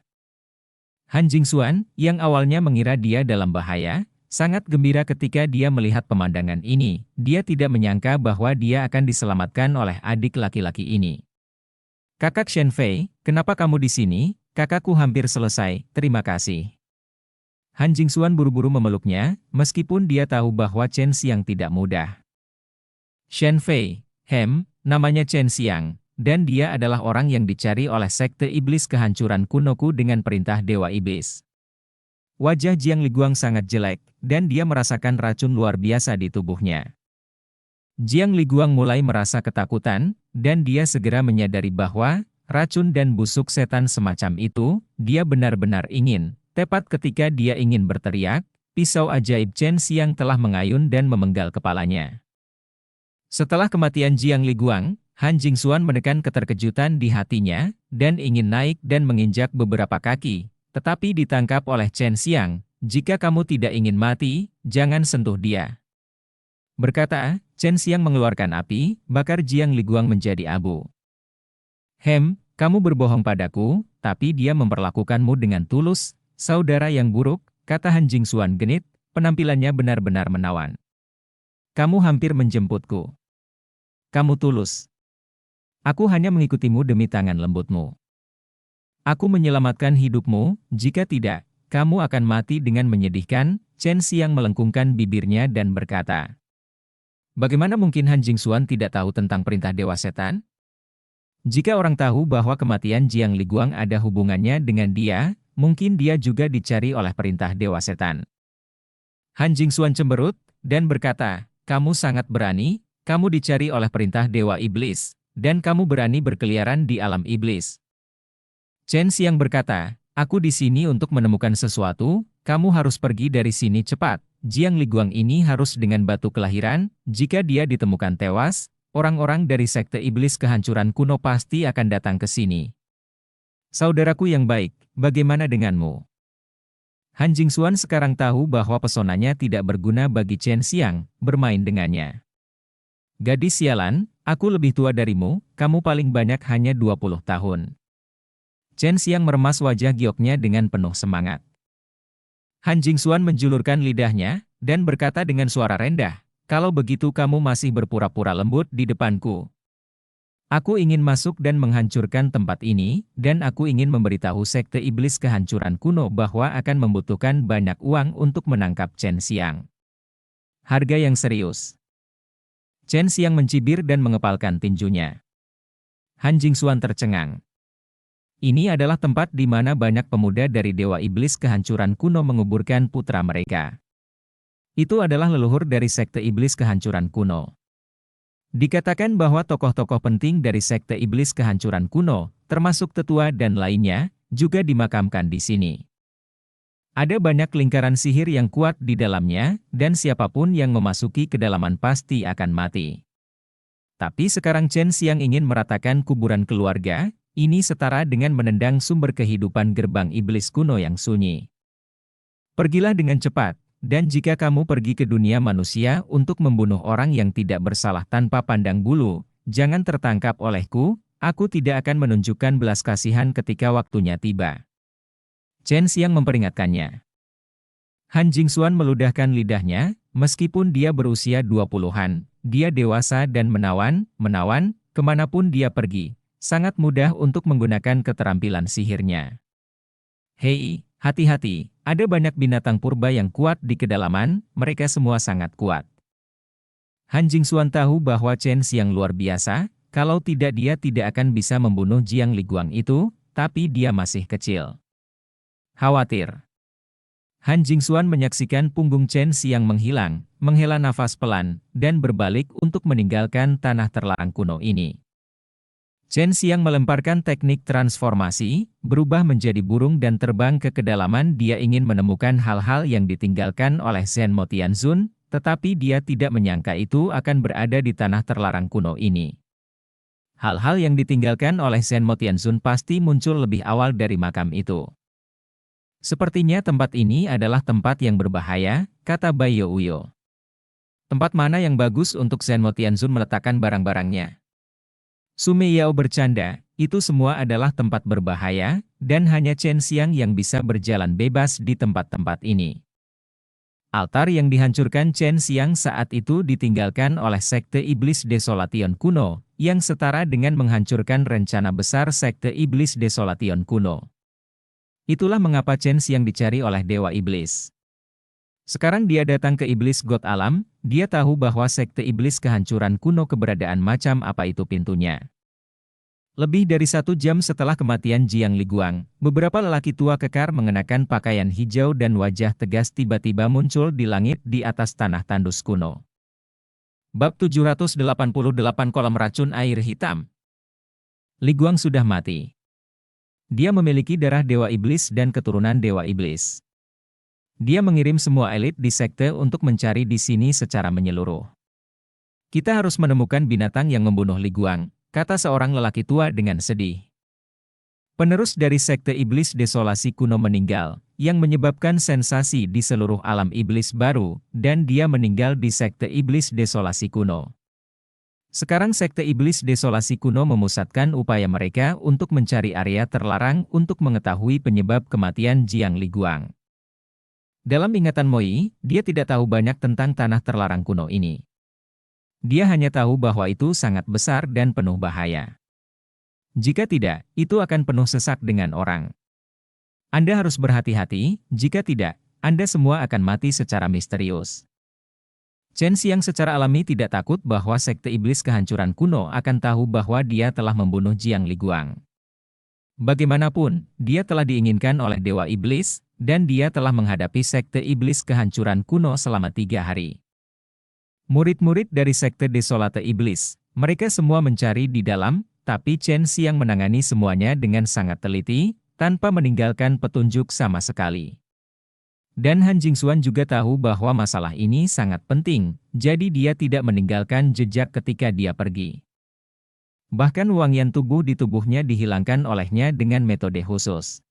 Han Jingxuan, yang awalnya mengira dia dalam bahaya, sangat gembira ketika dia melihat pemandangan ini. Dia tidak menyangka bahwa dia akan diselamatkan oleh adik laki-laki ini. Kakak Shen Fei, kenapa kamu di sini? Kakakku hampir selesai, terima kasih. Han Jingxuan buru-buru memeluknya, meskipun dia tahu bahwa Chen Xiang tidak mudah. Shen Fei, namanya Chen Xiang, dan dia adalah orang yang dicari oleh Sekte Iblis Kehancuran Kunoku dengan perintah Dewa Iblis. Wajah Jiang Liguang sangat jelek, dan dia merasakan racun luar biasa di tubuhnya. Jiang Liguang mulai merasa ketakutan, dan dia segera menyadari bahwa racun dan busuk setan semacam itu, dia benar-benar ingin. Tepat ketika dia ingin berteriak, pisau ajaib Chen Xiang telah mengayun dan memenggal kepalanya. Setelah kematian Jiang Liguang, Han Jingxuan menekan keterkejutan di hatinya, dan ingin naik dan menginjak beberapa kaki, tetapi ditangkap oleh Chen Xiang. Jika kamu tidak ingin mati, jangan sentuh dia. Berkata, Chen Xiang mengeluarkan api, bakar Jiang Liguang menjadi abu. Kamu berbohong padaku, tapi dia memperlakukanmu dengan tulus. Saudara yang buruk, kata Han Jingxuan genit, penampilannya benar-benar menawan. Kamu hampir menjemputku. Kamu tulus. Aku hanya mengikutimu demi tangan lembutmu. Aku menyelamatkan hidupmu, jika tidak, kamu akan mati dengan menyedihkan. Chen Xiang melengkungkan bibirnya dan berkata. Bagaimana mungkin Han Jingxuan tidak tahu tentang perintah Dewa Setan? Jika orang tahu bahwa kematian Jiang Liguang ada hubungannya dengan dia, mungkin dia juga dicari oleh perintah Dewa Setan. Han Jingxuan cemberut, dan berkata, kamu sangat berani, kamu dicari oleh perintah Dewa Iblis, dan kamu berani berkeliaran di alam iblis. Chen Xiang berkata, aku di sini untuk menemukan sesuatu, kamu harus pergi dari sini cepat. Jiang Liguang ini harus dengan batu kelahiran, jika dia ditemukan tewas, orang-orang dari Sekte Iblis Kehancuran Kuno pasti akan datang ke sini. Saudaraku yang baik, bagaimana denganmu? Han Jingxuan sekarang tahu bahwa pesonanya tidak berguna bagi Chen Xiang, bermain dengannya. Gadis sialan, aku lebih tua darimu, kamu paling banyak hanya 20 tahun. Chen Xiang meremas wajah gioknya dengan penuh semangat. Han Jingxuan menjulurkan lidahnya, dan berkata dengan suara rendah, kalau begitu kamu masih berpura-pura lembut di depanku. Aku ingin masuk dan menghancurkan tempat ini, dan aku ingin memberitahu Sekte Iblis Kehancuran Kuno bahwa akan membutuhkan banyak uang untuk menangkap Chen Xiang. Harga yang serius. Chen Xiang mencibir dan mengepalkan tinjunya. Han Jingxuan tercengang. Ini adalah tempat di mana banyak pemuda dari Dewa Iblis Kehancuran Kuno menguburkan putra mereka. Itu adalah leluhur dari Sekte Iblis Kehancuran Kuno. Dikatakan bahwa tokoh-tokoh penting dari Sekte Iblis Kehancuran Kuno, termasuk tetua dan lainnya, juga dimakamkan di sini. Ada banyak lingkaran sihir yang kuat di dalamnya, dan siapapun yang memasuki kedalaman pasti akan mati. Tapi sekarang Chen Xiang ingin meratakan kuburan keluarga, ini setara dengan menendang sumber kehidupan gerbang iblis kuno yang sunyi. Pergilah dengan cepat. Dan jika kamu pergi ke dunia manusia untuk membunuh orang yang tidak bersalah tanpa pandang bulu, jangan tertangkap olehku, Aku tidak akan menunjukkan belas kasihan ketika waktunya tiba. Chen Xiang memperingatkannya. Han Jingxuan meludahkan lidahnya, meskipun dia berusia 20-an, dia dewasa dan menawan, kemanapun dia pergi. Sangat mudah untuk menggunakan keterampilan sihirnya. Hei, hati-hati, ada banyak binatang purba yang kuat di kedalaman, mereka semua sangat kuat. Han Jingxuan tahu bahwa Chen Xiang luar biasa, kalau tidak dia tidak akan bisa membunuh Jiang Liguang itu, tapi dia masih kecil. Khawatir. Han Jingxuan menyaksikan punggung Chen Xiang menghilang, menghela nafas pelan, dan berbalik untuk meninggalkan tanah terlarang kuno ini. Chen Xiang melemparkan teknik transformasi, berubah menjadi burung dan terbang ke kedalaman. Dia ingin menemukan hal-hal yang ditinggalkan oleh Zhen Mo Tianzun, tetapi dia tidak menyangka itu akan berada di tanah terlarang kuno ini. Hal-hal yang ditinggalkan oleh Zhen Mo Tianzun pasti muncul lebih awal dari makam itu. Sepertinya tempat ini adalah tempat yang berbahaya, kata Bai Youyo. Tempat mana yang bagus untuk Zhen Mo Tianzun meletakkan barang-barangnya? Su Meiyao bercanda, itu semua adalah tempat berbahaya, dan hanya Chen Xiang yang bisa berjalan bebas di tempat-tempat ini. Altar yang dihancurkan Chen Xiang saat itu ditinggalkan oleh Sekte Iblis Desolation kuno, yang setara dengan menghancurkan rencana besar Sekte Iblis Desolation kuno. Itulah mengapa Chen Xiang dicari oleh Dewa Iblis. Sekarang dia datang ke Iblis God Alam, dia tahu bahwa Sekte Iblis kehancuran kuno keberadaan macam apa itu pintunya. Lebih dari 1 jam setelah kematian Jiang Liguang, beberapa lelaki tua kekar mengenakan pakaian hijau dan wajah tegas tiba-tiba muncul di langit di atas tanah tandus kuno. Bab 788 Kolam Racun Air Hitam. Liguang sudah mati. Dia memiliki darah Dewa Iblis dan keturunan Dewa Iblis. Dia mengirim semua elit di sekte untuk mencari di sini secara menyeluruh. Kita harus menemukan binatang yang membunuh Liguang, kata seorang lelaki tua dengan sedih. Penerus dari Sekte Iblis Desolasi kuno meninggal, yang menyebabkan sensasi di seluruh alam iblis baru, dan dia meninggal di Sekte Iblis Desolasi kuno. Sekarang Sekte Iblis Desolasi kuno memusatkan upaya mereka untuk mencari area terlarang untuk mengetahui penyebab kematian Jiang Liguang. Dalam ingatan Moi, dia tidak tahu banyak tentang tanah terlarang kuno ini. Dia hanya tahu bahwa itu sangat besar dan penuh bahaya. Jika tidak, itu akan penuh sesak dengan orang. Anda harus berhati-hati, jika tidak, Anda semua akan mati secara misterius. Chen Xiang secara alami tidak takut bahwa Sekte Iblis Kehancuran kuno akan tahu bahwa dia telah membunuh Jiang Liguang. Bagaimanapun, dia telah diinginkan oleh Dewa Iblis, dan dia telah menghadapi Sekte Iblis Kehancuran kuno selama 3 hari. Murid-murid dari Sekte Desolate Iblis, mereka semua mencari di dalam, tapi Chen Xiang menangani semuanya dengan sangat teliti, tanpa meninggalkan petunjuk sama sekali. Dan Han Jingxuan juga tahu bahwa masalah ini sangat penting, jadi dia tidak meninggalkan jejak ketika dia pergi. Bahkan wangian tubuh di tubuhnya dihilangkan olehnya dengan metode khusus.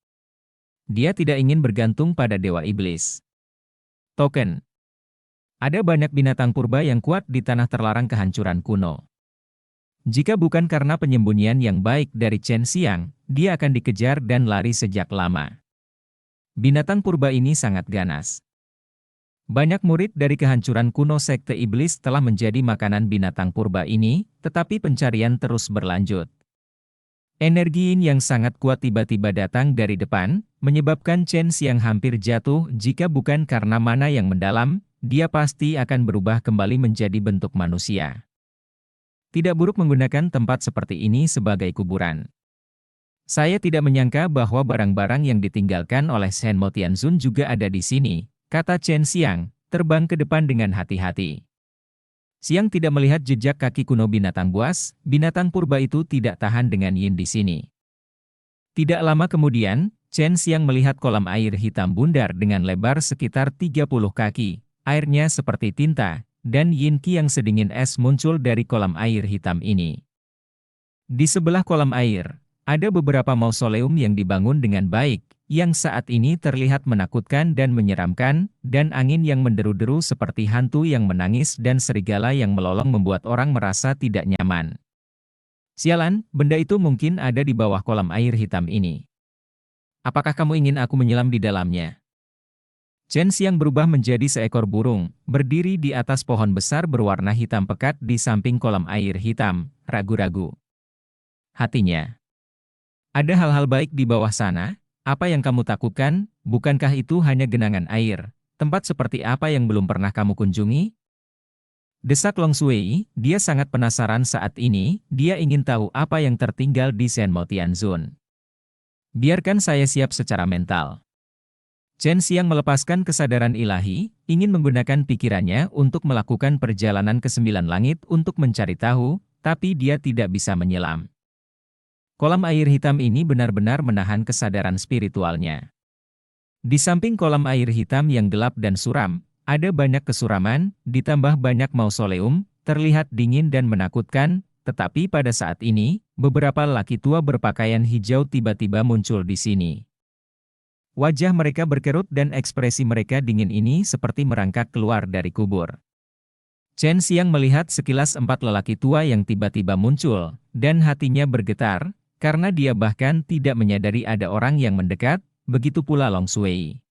Dia tidak ingin bergantung pada Dewa Iblis. Token. Ada banyak binatang purba yang kuat di tanah terlarang kehancuran kuno. Jika bukan karena penyembunyian yang baik dari Chen Xiang, dia akan dikejar dan lari sejak lama. Binatang purba ini sangat ganas. Banyak murid dari kehancuran kuno Sekte Iblis telah menjadi makanan binatang purba ini, tetapi pencarian terus berlanjut. Energi yang sangat kuat tiba-tiba datang dari depan, menyebabkan Chen Xiang hampir jatuh. Jika bukan karena mana yang mendalam, dia pasti akan berubah kembali menjadi bentuk manusia. Tidak buruk menggunakan tempat seperti ini sebagai kuburan. Saya tidak menyangka bahwa barang-barang yang ditinggalkan oleh Zhen Mo Tianzun juga ada di sini, kata Chen Xiang, terbang ke depan dengan hati-hati. Xiang tidak melihat jejak kaki kuno binatang buas, binatang purba itu tidak tahan dengan yin di sini. Tidak lama kemudian, Chen Xiang melihat kolam air hitam bundar dengan lebar sekitar 30 kaki. Airnya seperti tinta, dan yin qi yang sedingin es muncul dari kolam air hitam ini. Di sebelah kolam air, ada beberapa mausoleum yang dibangun dengan baik, yang saat ini terlihat menakutkan dan menyeramkan, dan angin yang menderu-deru seperti hantu yang menangis dan serigala yang melolong membuat orang merasa tidak nyaman. Sialan, benda itu mungkin ada di bawah kolam air hitam ini. Apakah kamu ingin aku menyelam di dalamnya? Chen Xiang berubah menjadi seekor burung, berdiri di atas pohon besar berwarna hitam pekat di samping kolam air hitam, ragu-ragu. Hatinya, ada hal-hal baik di bawah sana? Apa yang kamu takutkan? Bukankah itu hanya genangan air? Tempat seperti apa yang belum pernah kamu kunjungi? Desak Long Shui, dia sangat penasaran saat ini, dia ingin tahu apa yang tertinggal di Shenmo Tianzun. Biarkan saya siap secara mental. Chen Xiang melepaskan kesadaran ilahi, ingin menggunakan pikirannya untuk melakukan perjalanan ke 9 langit untuk mencari tahu, tapi dia tidak bisa menyelam. Kolam air hitam ini benar-benar menahan kesadaran spiritualnya. Di samping kolam air hitam yang gelap dan suram, ada banyak kesuraman, ditambah banyak mausoleum, terlihat dingin dan menakutkan, tetapi pada saat ini, beberapa lelaki tua berpakaian hijau tiba-tiba muncul di sini. Wajah mereka berkerut dan ekspresi mereka dingin ini seperti merangkak keluar dari kubur. Chen Xiang melihat sekilas 4 lelaki tua yang tiba-tiba muncul, dan hatinya bergetar, karena dia bahkan tidak menyadari ada orang yang mendekat, begitu pula Long Shui.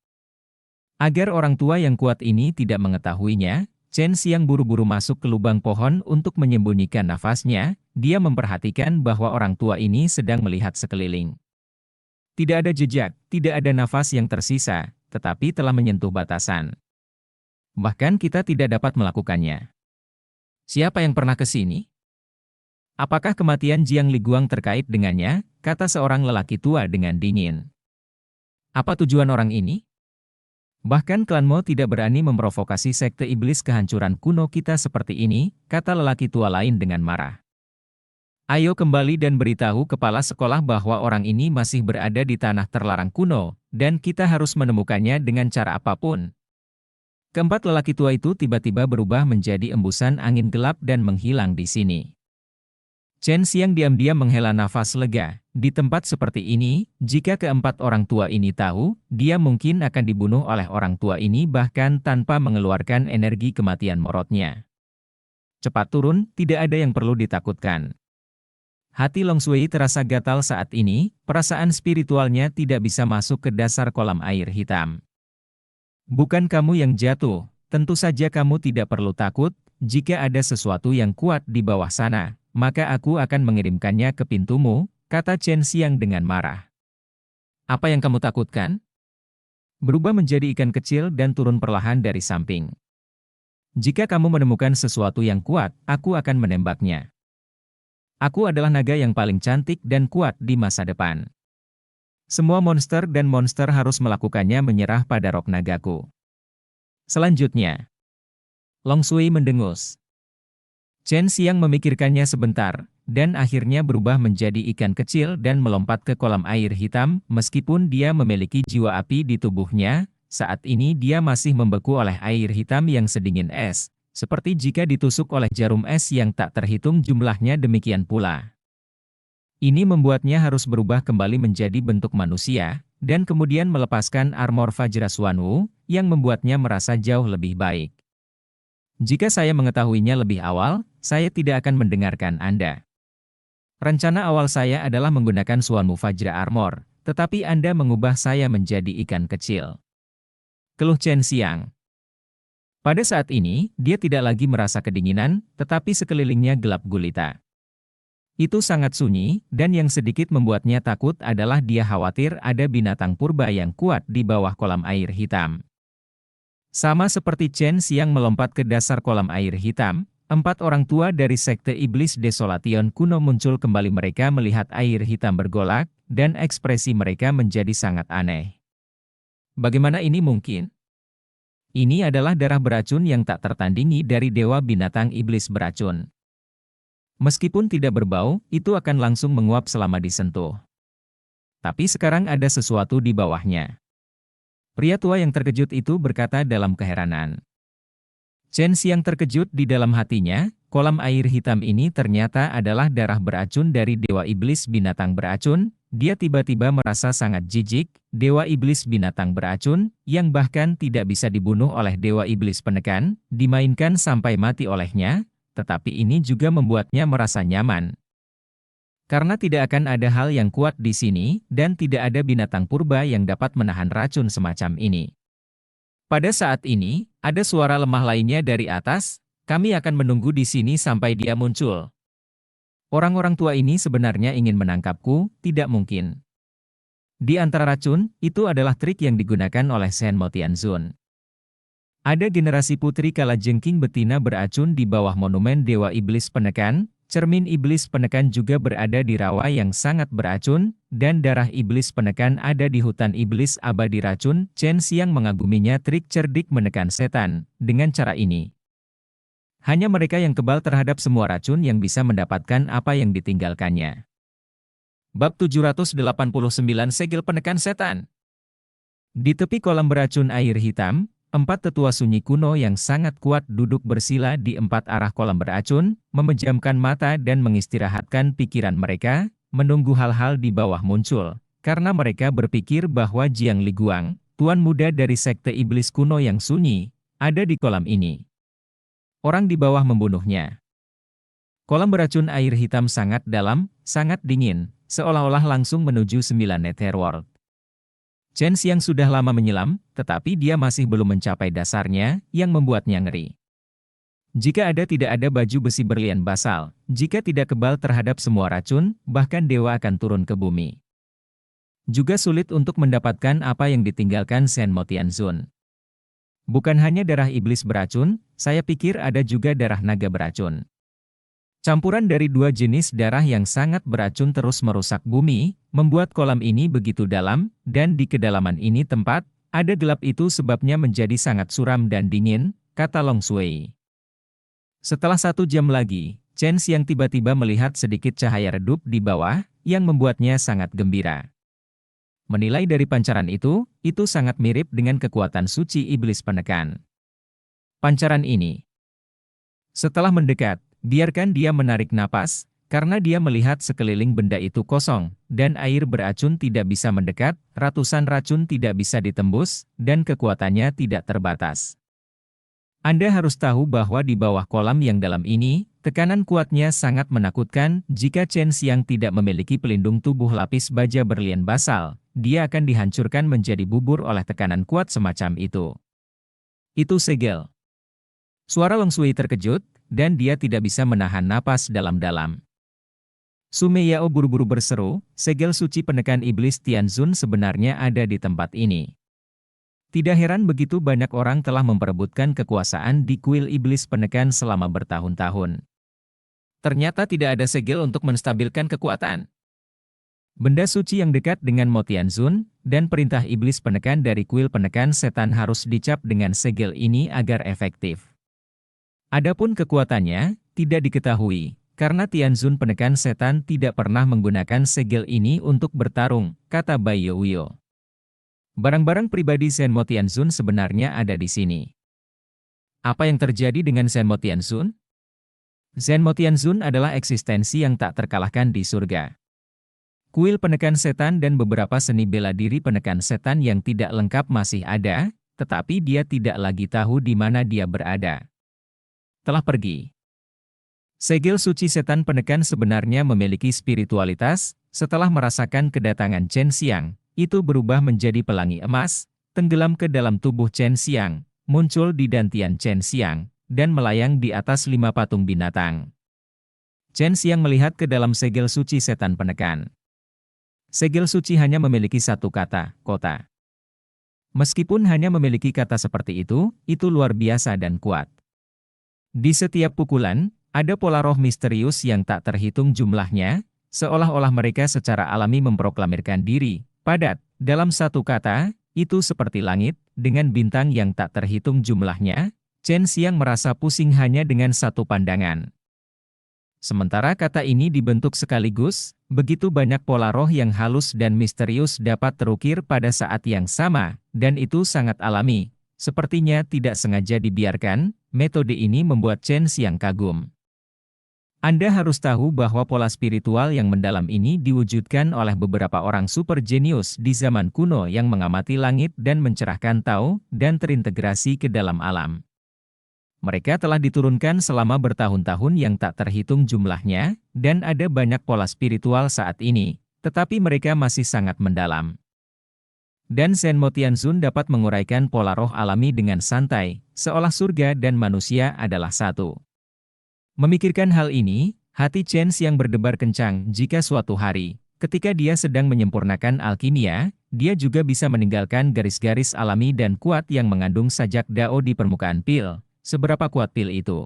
Agar orang tua yang kuat ini tidak mengetahuinya, Chen Xiang buru-buru masuk ke lubang pohon untuk menyembunyikan nafasnya, dia memperhatikan bahwa orang tua ini sedang melihat sekeliling. Tidak ada jejak, tidak ada nafas yang tersisa, tetapi telah menyentuh batasan. Bahkan kita tidak dapat melakukannya. Siapa yang pernah ke sini? Apakah kematian Jiang Liguang terkait dengannya? Kata seorang lelaki tua dengan dingin. Apa tujuan orang ini? Bahkan klan Mo tidak berani memprovokasi sekte iblis kehancuran kuno kita seperti ini, kata lelaki tua lain dengan marah. Ayo kembali dan beritahu kepala sekolah bahwa orang ini masih berada di tanah terlarang kuno, dan kita harus menemukannya dengan cara apapun. Keempat lelaki tua itu tiba-tiba berubah menjadi embusan angin gelap dan menghilang di sini. Chen Xiang diam-diam menghela nafas lega. Di tempat seperti ini, jika keempat orang tua ini tahu, dia mungkin akan dibunuh oleh orang tua ini bahkan tanpa mengeluarkan energi kematian morotnya. Cepat turun, tidak ada yang perlu ditakutkan. Hati Long Shui terasa gatal saat ini, perasaan spiritualnya tidak bisa masuk ke dasar kolam air hitam. Bukan kamu yang jatuh, tentu saja kamu tidak perlu takut, jika ada sesuatu yang kuat di bawah sana, maka aku akan mengirimkannya ke pintumu, kata Chen Xiang dengan marah. Apa yang kamu takutkan? Berubah menjadi ikan kecil dan turun perlahan dari samping. Jika kamu menemukan sesuatu yang kuat, aku akan menembaknya. Aku adalah naga yang paling cantik dan kuat di masa depan. Semua monster dan monster harus melakukannya menyerah pada rok nagaku. Selanjutnya, Long Shui mendengus. Chen Xiang memikirkannya sebentar, dan akhirnya berubah menjadi ikan kecil dan melompat ke kolam air hitam. Meskipun dia memiliki jiwa api di tubuhnya, saat ini dia masih membeku oleh air hitam yang sedingin es, seperti jika ditusuk oleh jarum es yang tak terhitung jumlahnya. Demikian pula. Ini membuatnya harus berubah kembali menjadi bentuk manusia, dan kemudian melepaskan armor Vajraswanu, yang membuatnya merasa jauh lebih baik. Jika saya mengetahuinya lebih awal, saya tidak akan mendengarkan Anda. Rencana awal saya adalah menggunakan Suanmu Vajra Armor, tetapi Anda mengubah saya menjadi ikan kecil. Keluh Chen Xiang. Pada saat ini, dia tidak lagi merasa kedinginan, tetapi sekelilingnya gelap gulita. Itu sangat sunyi, dan yang sedikit membuatnya takut adalah dia khawatir ada binatang purba yang kuat di bawah kolam air hitam. Sama seperti Chen Xiang melompat ke dasar kolam air hitam, 4 orang tua dari sekte iblis Desolation kuno muncul kembali. Mereka melihat air hitam bergolak, dan ekspresi mereka menjadi sangat aneh. Bagaimana ini mungkin? Ini adalah darah beracun yang tak tertandingi dari dewa binatang iblis beracun. Meskipun tidak berbau, itu akan langsung menguap selama disentuh. Tapi sekarang ada sesuatu di bawahnya. Pria tua yang terkejut itu berkata dalam keheranan. Chen Xiang terkejut di dalam hatinya, kolam air hitam ini ternyata adalah darah beracun dari dewa iblis binatang beracun. Dia tiba-tiba merasa sangat jijik, dewa iblis binatang beracun, yang bahkan tidak bisa dibunuh oleh dewa iblis penekan, dimainkan sampai mati olehnya, tetapi ini juga membuatnya merasa nyaman. Karena tidak akan ada hal yang kuat di sini, dan tidak ada binatang purba yang dapat menahan racun semacam ini. Pada saat ini, ada suara lemah lainnya dari atas, kami akan menunggu di sini sampai dia muncul. Orang-orang tua ini sebenarnya ingin menangkapku, tidak mungkin. Di antara racun, itu adalah trik yang digunakan oleh Shen Mo Tianzun. Ada generasi putri kalajengking betina beracun di bawah monumen Dewa Iblis Penekan, cermin Iblis Penekan juga berada di rawa yang sangat beracun, dan darah Iblis Penekan ada di hutan Iblis Abadi Racun. Chen Xiang mengaguminya trik cerdik menekan setan. Dengan cara ini, hanya mereka yang kebal terhadap semua racun yang bisa mendapatkan apa yang ditinggalkannya. Bab 789 Segel Penekan Setan. Di tepi kolam beracun air hitam, 4 tetua sunyi kuno yang sangat kuat duduk bersila di 4 arah kolam beracun, memejamkan mata dan mengistirahatkan pikiran mereka, menunggu hal-hal di bawah muncul, karena mereka berpikir bahwa Jiang Liguang, tuan muda dari sekte iblis kuno yang sunyi, ada di kolam ini. Orang di bawah membunuhnya. Kolam beracun air hitam sangat dalam, sangat dingin, seolah-olah langsung menuju 9 Netherworld. Chen Xiang sudah lama menyelam, tetapi dia masih belum mencapai dasarnya, yang membuatnya ngeri. Jika tidak ada baju besi berlian basal, jika tidak kebal terhadap semua racun, bahkan dewa akan turun ke bumi. Juga sulit untuk mendapatkan apa yang ditinggalkan Shen Mo Tianzun. Bukan hanya darah iblis beracun, saya pikir ada juga darah naga beracun. Campuran dari 2 jenis darah yang sangat beracun terus merusak bumi, membuat kolam ini begitu dalam, dan di kedalaman ini tempat, ada gelap itu sebabnya menjadi sangat suram dan dingin, kata Long Sui. Setelah 1 jam lagi, Chen Xiang tiba-tiba melihat sedikit cahaya redup di bawah, yang membuatnya sangat gembira. Menilai dari pancaran itu sangat mirip dengan kekuatan suci iblis penekan. Pancaran ini. Setelah mendekat, biarkan dia menarik napas, karena dia melihat sekeliling benda itu kosong, dan air beracun tidak bisa mendekat, ratusan racun tidak bisa ditembus, dan kekuatannya tidak terbatas. Anda harus tahu bahwa di bawah kolam yang dalam ini, tekanan kuatnya sangat menakutkan. Jika Chen Xiang tidak memiliki pelindung tubuh lapis baja berlian basal, dia akan dihancurkan menjadi bubur oleh tekanan kuat semacam itu. Itu segel. Suara Long Sui terkejut, dan dia tidak bisa menahan napas dalam-dalam. Su Meiyao buru-buru berseru, segel suci penekan iblis Tianzun sebenarnya ada di tempat ini. Tidak heran begitu banyak orang telah memperebutkan kekuasaan di kuil iblis penekan selama bertahun-tahun. Ternyata tidak ada segel untuk menstabilkan kekuatan. Benda suci yang dekat dengan Mo Tianzun, dan perintah iblis penekan dari kuil penekan setan harus dicap dengan segel ini agar efektif. Adapun kekuatannya, tidak diketahui, karena Tianzun penekan setan tidak pernah menggunakan segel ini untuk bertarung, kata Bai Youyo. Barang-barang pribadi Shen Mo Tianzun sebenarnya ada di sini. Apa yang terjadi dengan Shen Mo Tianzun? Shen Mo Tianzun adalah eksistensi yang tak terkalahkan di surga. Kuil penekan setan dan beberapa seni bela diri penekan setan yang tidak lengkap masih ada, tetapi dia tidak lagi tahu di mana dia berada. Telah pergi. Segel suci setan penekan sebenarnya memiliki spiritualitas. Setelah merasakan kedatangan Chen Xiang, itu berubah menjadi pelangi emas, tenggelam ke dalam tubuh Chen Xiang, muncul di dantian Chen Xiang, dan melayang di atas 5 patung binatang. Chen Xiang melihat ke dalam segel suci setan penekan. Segel suci hanya memiliki 1 kata, kota. Meskipun hanya memiliki kata seperti itu luar biasa dan kuat. Di setiap pukulan, ada pola roh misterius yang tak terhitung jumlahnya, seolah-olah mereka secara alami memproklamirkan diri, padat, dalam 1 kata, itu seperti langit, dengan bintang yang tak terhitung jumlahnya. Chen Xiang merasa pusing hanya dengan 1 pandangan. Sementara kata ini dibentuk sekaligus, begitu banyak pola roh yang halus dan misterius dapat terukir pada saat yang sama, dan itu sangat alami. Sepertinya tidak sengaja dibiarkan, metode ini membuat Chen Xiang kagum. Anda harus tahu bahwa pola spiritual yang mendalam ini diwujudkan oleh beberapa orang super jenius di zaman kuno yang mengamati langit dan mencerahkan tahu dan terintegrasi ke dalam alam. Mereka telah diturunkan selama bertahun-tahun yang tak terhitung jumlahnya, dan ada banyak pola spiritual saat ini, tetapi mereka masih sangat mendalam. Dan Senmo Tianzun dapat menguraikan pola roh alami dengan santai, seolah surga dan manusia adalah satu. Memikirkan hal ini, hati Chen Xiang berdebar kencang jika suatu hari, ketika dia sedang menyempurnakan alkimia, dia juga bisa meninggalkan garis-garis alami dan kuat yang mengandung sajak dao di permukaan pil. Seberapa kuat pil itu?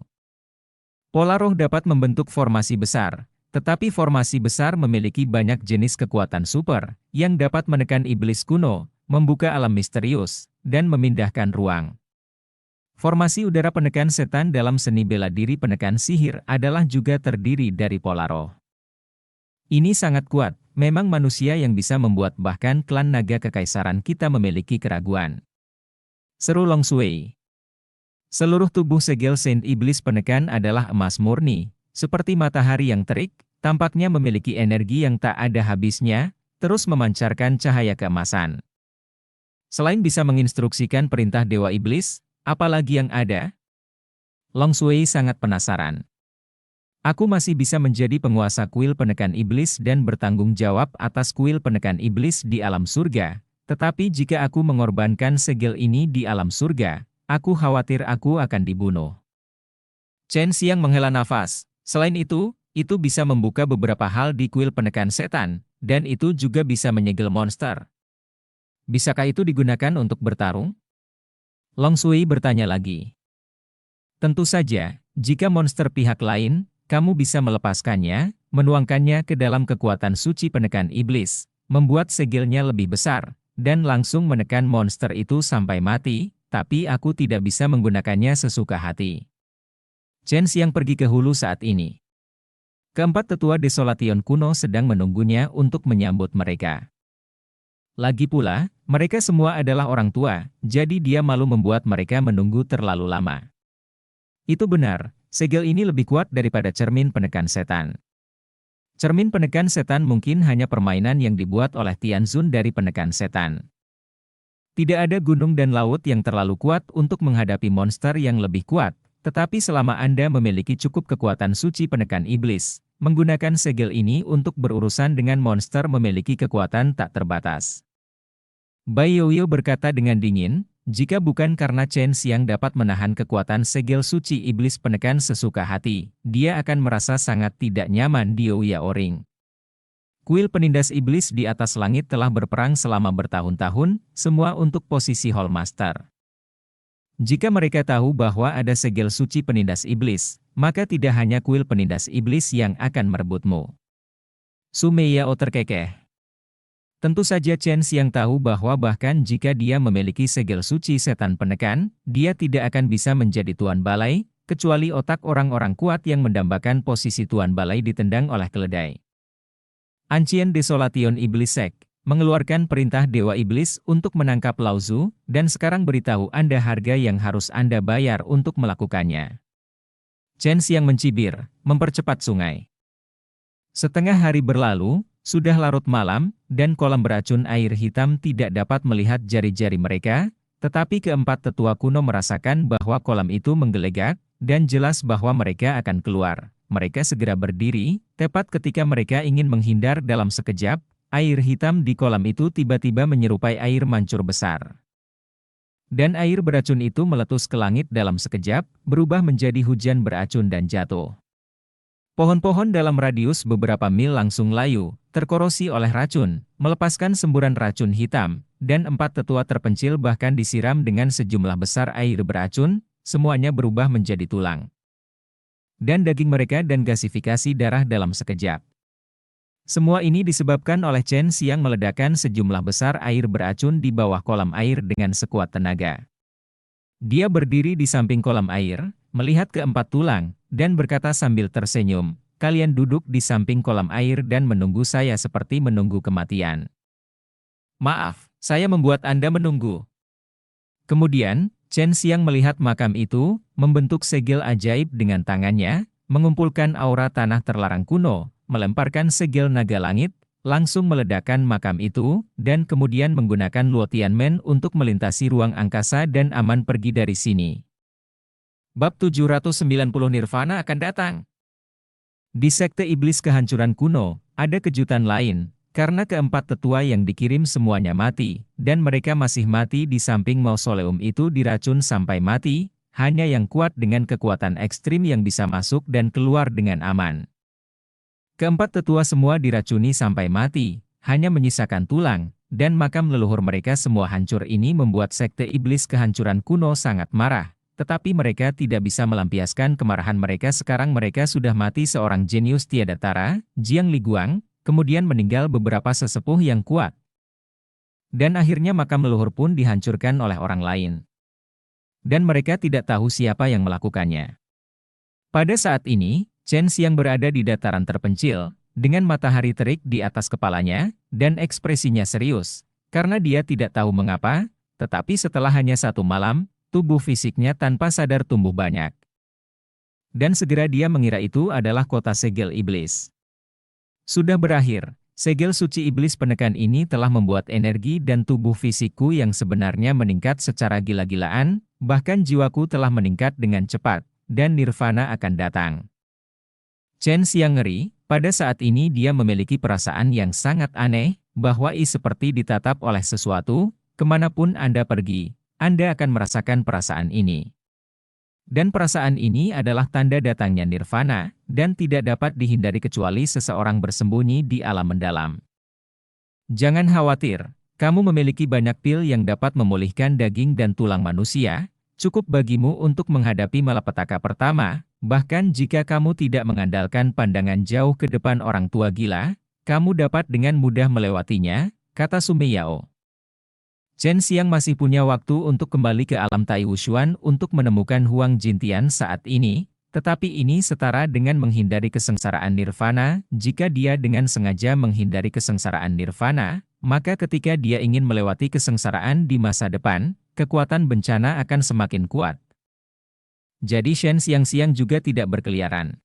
Pola roh dapat membentuk formasi besar, tetapi formasi besar memiliki banyak jenis kekuatan super, yang dapat menekan iblis kuno, membuka alam misterius, dan memindahkan ruang. Formasi udara penekan setan dalam seni bela diri penekan sihir adalah juga terdiri dari pola roh. Ini sangat kuat, memang manusia yang bisa membuat bahkan klan naga kekaisaran kita memiliki keraguan. Seru Long Shui. Seluruh tubuh segel Saint Iblis penekan adalah emas murni, seperti matahari yang terik, tampaknya memiliki energi yang tak ada habisnya, terus memancarkan cahaya keemasan. Selain bisa menginstruksikan perintah Dewa Iblis, apalagi yang ada? Long Shui sangat penasaran. Aku masih bisa menjadi penguasa kuil penekan iblis dan bertanggung jawab atas kuil penekan iblis di alam surga, tetapi jika aku mengorbankan segel ini di alam surga, aku khawatir aku akan dibunuh. Chen Xiang menghela nafas. Selain itu bisa membuka beberapa hal di kuil penekan setan, dan itu juga bisa menyegel monster. Bisakah itu digunakan untuk bertarung? Long Shui bertanya lagi. Tentu saja, jika monster pihak lain, kamu bisa melepaskannya, menuangkannya ke dalam kekuatan suci penekan iblis, membuat segelnya lebih besar, dan langsung menekan monster itu sampai mati, tapi aku tidak bisa menggunakannya sesuka hati. Chen Xiang pergi ke hulu saat ini. Keempat tetua Desolation kuno sedang menunggunya untuk menyambut mereka. Lagi pula, mereka semua adalah orang tua, jadi dia malu membuat mereka menunggu terlalu lama. Itu benar, segel ini lebih kuat daripada cermin penekan setan. Cermin penekan setan mungkin hanya permainan yang dibuat oleh Tianzun dari penekan setan. Tidak ada gunung dan laut yang terlalu kuat untuk menghadapi monster yang lebih kuat, tetapi selama Anda memiliki cukup kekuatan suci penekan iblis, menggunakan segel ini untuk berurusan dengan monster memiliki kekuatan tak terbatas. Bai Yoyo berkata dengan dingin, jika bukan karena Chen Xiang dapat menahan kekuatan segel suci iblis penekan sesuka hati, dia akan merasa sangat tidak nyaman di Yaoring. Kuil penindas iblis di atas langit telah berperang selama bertahun-tahun, semua untuk posisi Hall Master. Jika mereka tahu bahwa ada segel suci penindas iblis, maka tidak hanya kuil penindas iblis yang akan merebutmu. Su Meiyao terkekeh. Tentu saja Chen Xiang tahu bahwa bahkan jika dia memiliki segel suci setan penekan, dia tidak akan bisa menjadi tuan balai, kecuali otak orang-orang kuat yang mendambakan posisi tuan balai ditendang oleh keledai. Ancien Desolation Iblis Sect mengeluarkan perintah Dewa Iblis untuk menangkap Lao Zu, dan sekarang beritahu Anda harga yang harus Anda bayar untuk melakukannya. Chen Xiang mencibir, mempercepat sungai. Setengah hari berlalu, sudah larut malam, dan kolam beracun air hitam tidak dapat melihat jari-jari mereka, tetapi keempat tetua kuno merasakan bahwa kolam itu menggelegak, dan jelas bahwa mereka akan keluar. Mereka segera berdiri, tepat ketika mereka ingin menghindar dalam sekejap, air hitam di kolam itu tiba-tiba menyerupai air mancur besar. Dan air beracun itu meletus ke langit dalam sekejap, berubah menjadi hujan beracun dan jatuh. Pohon-pohon dalam radius beberapa mil langsung layu, terkorosi oleh racun, melepaskan semburan racun hitam, dan empat tetua terpencil bahkan disiram dengan sejumlah besar air beracun, semuanya berubah menjadi tulang. Dan daging mereka dan gasifikasi darah dalam sekejap. Semua ini disebabkan oleh Chen Xiang meledakkan sejumlah besar air beracun di bawah kolam air dengan sekuat tenaga. Dia berdiri di samping kolam air, melihat keempat tulang, dan berkata sambil tersenyum, kalian duduk di samping kolam air dan menunggu saya seperti menunggu kematian. Maaf, saya membuat Anda menunggu. Kemudian, Chen Xiang melihat makam itu, membentuk segel ajaib dengan tangannya, mengumpulkan aura tanah terlarang kuno, melemparkan segel naga langit, langsung meledakkan makam itu, dan kemudian menggunakan Luo Tianmen untuk melintasi ruang angkasa dan aman pergi dari sini. Bab 790 Nirvana akan datang. Di sekte iblis kehancuran kuno, ada kejutan lain, karena keempat tetua yang dikirim semuanya mati, dan mereka masih mati di samping mausoleum itu diracun sampai mati, hanya yang kuat dengan kekuatan ekstrim yang bisa masuk dan keluar dengan aman. Keempat tetua semua diracuni sampai mati, hanya menyisakan tulang, dan makam leluhur mereka semua hancur. Ini membuat sekte iblis kehancuran kuno sangat marah. Tetapi mereka tidak bisa melampiaskan kemarahan mereka. Sekarang mereka sudah mati seorang jenius tiada tara, Jiang Liguang, kemudian meninggal beberapa sesepuh yang kuat. Dan akhirnya makam leluhur pun dihancurkan oleh orang lain. Dan mereka tidak tahu siapa yang melakukannya. Pada saat ini, Chen Xiang berada di dataran terpencil, dengan matahari terik di atas kepalanya, dan ekspresinya serius, karena dia tidak tahu mengapa, tetapi setelah hanya satu malam, tubuh fisiknya tanpa sadar tumbuh banyak. Dan segera dia mengira itu adalah kota segel iblis. Sudah berakhir, segel suci iblis penekan ini telah membuat energi dan tubuh fisikku yang sebenarnya meningkat secara gila-gilaan, bahkan jiwaku telah meningkat dengan cepat, dan nirvana akan datang. Chen Xiang ngeri, pada saat ini dia memiliki perasaan yang sangat aneh, bahwa seperti ditatap oleh sesuatu, kemanapun Anda pergi, Anda akan merasakan perasaan ini. Dan perasaan ini adalah tanda datangnya nirvana, dan tidak dapat dihindari kecuali seseorang bersembunyi di alam mendalam. Jangan khawatir, kamu memiliki banyak pil yang dapat memulihkan daging dan tulang manusia, cukup bagimu untuk menghadapi malapetaka pertama, bahkan jika kamu tidak mengandalkan pandangan jauh ke depan orang tua gila, kamu dapat dengan mudah melewatinya, kata Sumei Yao. Chen Xiang masih punya waktu untuk kembali ke alam Tai Wushuan untuk menemukan Huang Jintian saat ini, tetapi ini setara dengan menghindari kesengsaraan nirvana. Jika dia dengan sengaja menghindari kesengsaraan nirvana, maka ketika dia ingin melewati kesengsaraan di masa depan, kekuatan bencana akan semakin kuat. Jadi Chen Xiang juga tidak berkeliaran.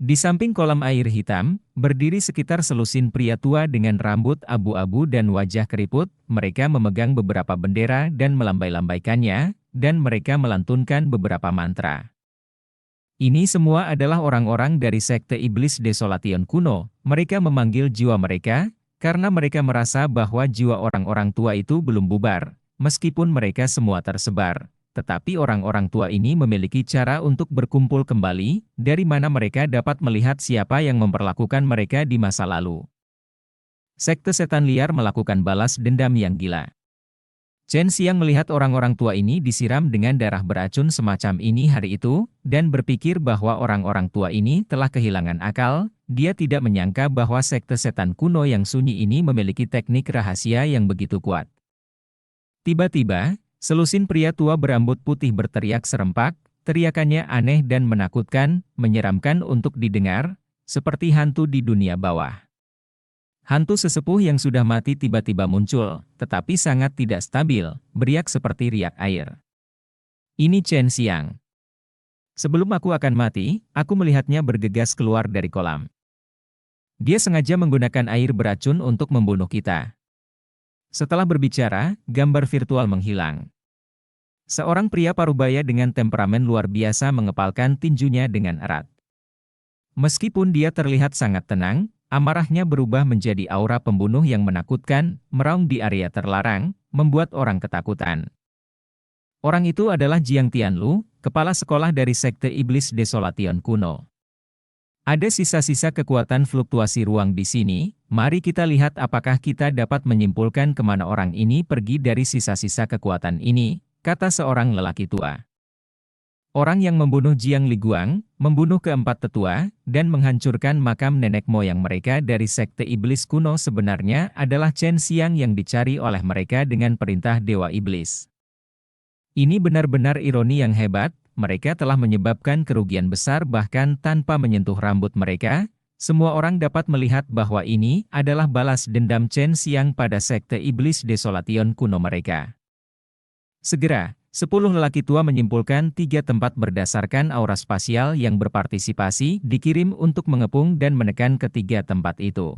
Di samping kolam air hitam, berdiri sekitar selusin pria tua dengan rambut abu-abu dan wajah keriput. Mereka memegang beberapa bendera dan melambai-lambaikannya, dan mereka melantunkan beberapa mantra. Ini semua adalah orang-orang dari sekte iblis Desolation kuno. Mereka memanggil jiwa mereka, karena mereka merasa bahwa jiwa orang-orang tua itu belum bubar, meskipun mereka semua tersebar. Tetapi orang-orang tua ini memiliki cara untuk berkumpul kembali, dari mana mereka dapat melihat siapa yang memperlakukan mereka di masa lalu. Sekte setan liar melakukan balas dendam yang gila. Chen Xiang melihat orang-orang tua ini disiram dengan darah beracun semacam ini hari itu, dan berpikir bahwa orang-orang tua ini telah kehilangan akal. Dia tidak menyangka bahwa sekte setan kuno yang sunyi ini memiliki teknik rahasia yang begitu kuat. Tiba-tiba, selusin pria tua berambut putih berteriak serempak, teriakannya aneh dan menakutkan, menyeramkan untuk didengar, seperti hantu di dunia bawah. Hantu sesepuh yang sudah mati tiba-tiba muncul, tetapi sangat tidak stabil, beriak seperti riak air. Ini Chen Xiang. Sebelum aku akan mati, aku melihatnya bergegas keluar dari kolam. Dia sengaja menggunakan air beracun untuk membunuh kita. Setelah berbicara, gambar virtual menghilang. Seorang pria parubaya dengan temperamen luar biasa mengepalkan tinjunya dengan erat. Meskipun dia terlihat sangat tenang, amarahnya berubah menjadi aura pembunuh yang menakutkan, meraung di area terlarang, membuat orang ketakutan. Orang itu adalah Jiang Tianlu, kepala sekolah dari sekte iblis Desolation kuno. Ada sisa-sisa kekuatan fluktuasi ruang di sini. Mari kita lihat apakah kita dapat menyimpulkan kemana orang ini pergi dari sisa-sisa kekuatan ini, kata seorang lelaki tua. Orang yang membunuh Jiang Liguang, membunuh keempat tetua, dan menghancurkan makam nenek moyang mereka dari sekte iblis kuno sebenarnya adalah Chen Xiang yang dicari oleh mereka dengan perintah Dewa Iblis. Ini benar-benar ironi yang hebat, mereka telah menyebabkan kerugian besar bahkan tanpa menyentuh rambut mereka. Semua orang dapat melihat bahwa ini adalah balas dendam Chen Xiang pada sekte iblis Desolation kuno mereka. Segera, 10 lelaki tua menyimpulkan 3 tempat berdasarkan aura spasial yang berpartisipasi dikirim untuk mengepung dan menekan ketiga tempat itu.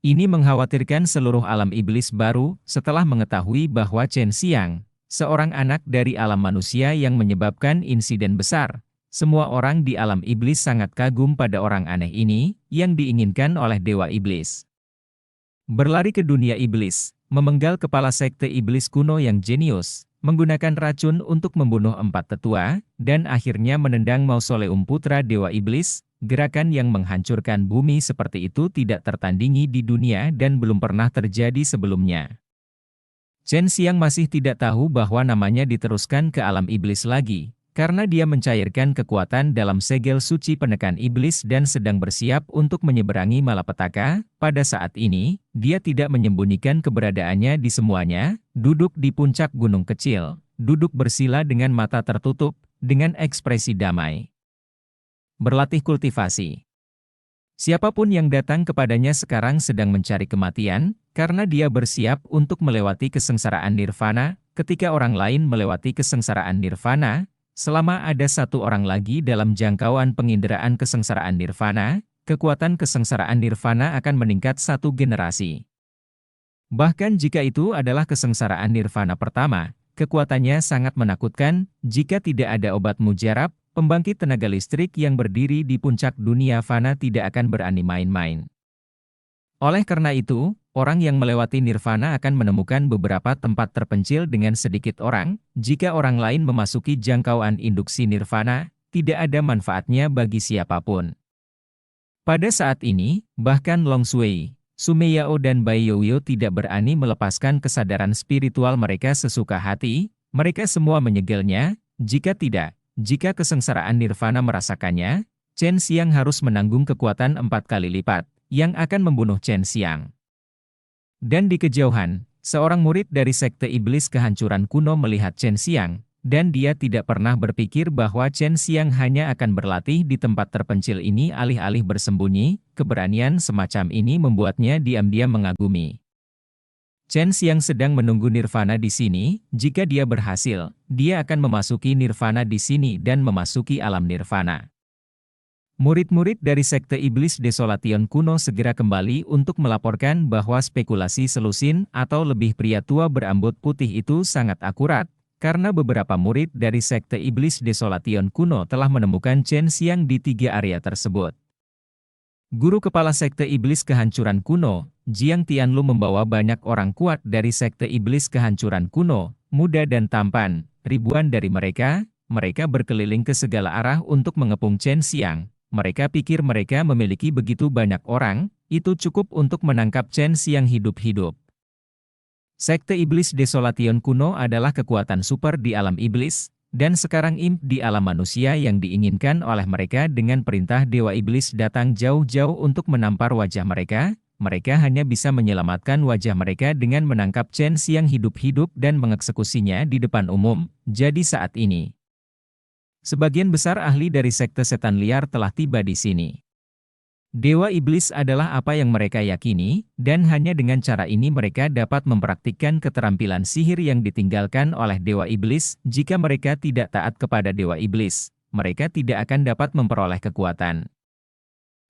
Ini mengkhawatirkan seluruh alam iblis baru setelah mengetahui bahwa Chen Xiang, seorang anak dari alam manusia yang menyebabkan insiden besar. Semua orang di alam iblis sangat kagum pada orang aneh ini, yang diinginkan oleh Dewa Iblis. Berlari ke dunia iblis, memenggal kepala sekte iblis kuno yang jenius, menggunakan racun untuk membunuh 4 tetua, dan akhirnya menendang mausoleum putra Dewa Iblis. Gerakan yang menghancurkan bumi seperti itu tidak tertandingi di dunia dan belum pernah terjadi sebelumnya. Chen Xiang masih tidak tahu bahwa namanya diteruskan ke alam iblis lagi, karena dia mencairkan kekuatan dalam segel suci penekan iblis dan sedang bersiap untuk menyeberangi malapetaka. Pada saat ini, dia tidak menyembunyikan keberadaannya di semuanya, duduk di puncak gunung kecil, duduk bersila dengan mata tertutup, dengan ekspresi damai. Berlatih kultivasi. Siapapun yang datang kepadanya sekarang sedang mencari kematian, karena dia bersiap untuk melewati kesengsaraan nirvana. Ketika orang lain melewati kesengsaraan nirvana, selama ada satu orang lagi dalam jangkauan penginderaan kesengsaraan nirvana, kekuatan kesengsaraan nirvana akan meningkat 1 generasi. Bahkan jika itu adalah kesengsaraan nirvana pertama, kekuatannya sangat menakutkan. Jika tidak ada obat mujarab, pembangkit tenaga listrik yang berdiri di puncak dunia fana tidak akan berani main-main. Oleh karena itu, orang yang melewati nirvana akan menemukan beberapa tempat terpencil dengan sedikit orang. Jika orang lain memasuki jangkauan induksi nirvana, tidak ada manfaatnya bagi siapapun. Pada saat ini, bahkan Long Shui, Sumeyao dan Bai Youyo tidak berani melepaskan kesadaran spiritual mereka sesuka hati. Mereka semua menyegelnya. Jika kesengsaraan nirvana merasakannya, Chen Xiang harus menanggung kekuatan 4 kali lipat, yang akan membunuh Chen Xiang. Dan di kejauhan, seorang murid dari sekte iblis kehancuran kuno melihat Chen Xiang, dan dia tidak pernah berpikir bahwa Chen Xiang hanya akan berlatih di tempat terpencil ini alih-alih bersembunyi. Keberanian semacam ini membuatnya diam-diam mengagumi. Chen Xiang sedang menunggu nirvana di sini. Jika dia berhasil, dia akan memasuki nirvana di sini dan memasuki alam nirvana. Murid-murid dari sekte iblis Desolation kuno segera kembali untuk melaporkan bahwa spekulasi selusin atau lebih pria tua berambut putih itu sangat akurat, karena beberapa murid dari sekte iblis Desolation kuno telah menemukan Chen Xiang di 3 area tersebut. Guru kepala sekte iblis kehancuran kuno, Jiang Tianlu membawa banyak orang kuat dari sekte iblis kehancuran kuno, muda dan tampan. Ribuan dari mereka berkeliling ke segala arah untuk mengepung Chen Xiang. Mereka pikir mereka memiliki begitu banyak orang, itu cukup untuk menangkap Chen Xiang hidup-hidup. Sekte iblis Desolation kuno adalah kekuatan super di alam iblis, dan sekarang imp di alam manusia yang diinginkan oleh mereka dengan perintah Dewa Iblis datang jauh-jauh untuk menampar wajah mereka. Mereka hanya bisa menyelamatkan wajah mereka dengan menangkap Chen Xiang hidup-hidup dan mengeksekusinya di depan umum. Jadi saat ini, sebagian besar ahli dari sekte setan liar telah tiba di sini. Dewa Iblis adalah apa yang mereka yakini, dan hanya dengan cara ini mereka dapat mempraktikkan keterampilan sihir yang ditinggalkan oleh Dewa Iblis. Jika mereka tidak taat kepada Dewa Iblis, mereka tidak akan dapat memperoleh kekuatan.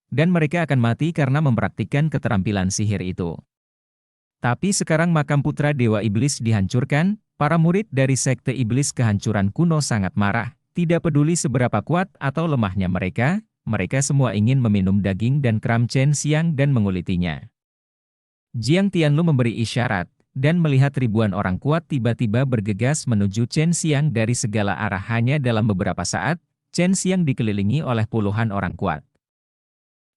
Dan mereka akan mati karena mempraktikkan keterampilan sihir itu. Tapi sekarang makam putra Dewa Iblis dihancurkan, para murid dari sekte iblis kehancuran kuno sangat marah. Tidak peduli seberapa kuat atau lemahnya mereka semua ingin meminum daging dan kram Chen Xiang dan mengulitinya. Jiang Tianlu memberi isyarat, dan melihat ribuan orang kuat tiba-tiba bergegas menuju Chen Xiang dari segala arah. Hanya dalam beberapa saat, Chen Xiang dikelilingi oleh puluhan orang kuat.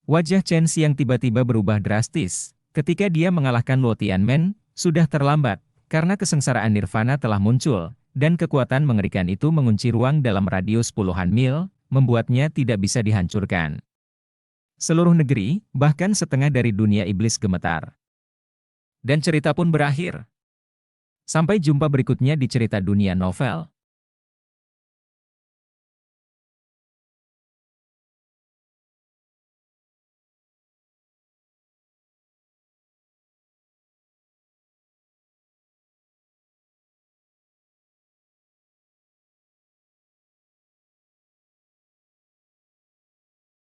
Wajah Chen Xiang tiba-tiba berubah drastis. Ketika dia mengalahkan Luo Tianmen, sudah terlambat, karena kesengsaraan nirvana telah muncul, dan kekuatan mengerikan itu mengunci ruang dalam radius puluhan mil, membuatnya tidak bisa dihancurkan. Seluruh negeri, bahkan setengah dari dunia iblis gemetar. Dan cerita pun berakhir. Sampai jumpa berikutnya di cerita dunia novel.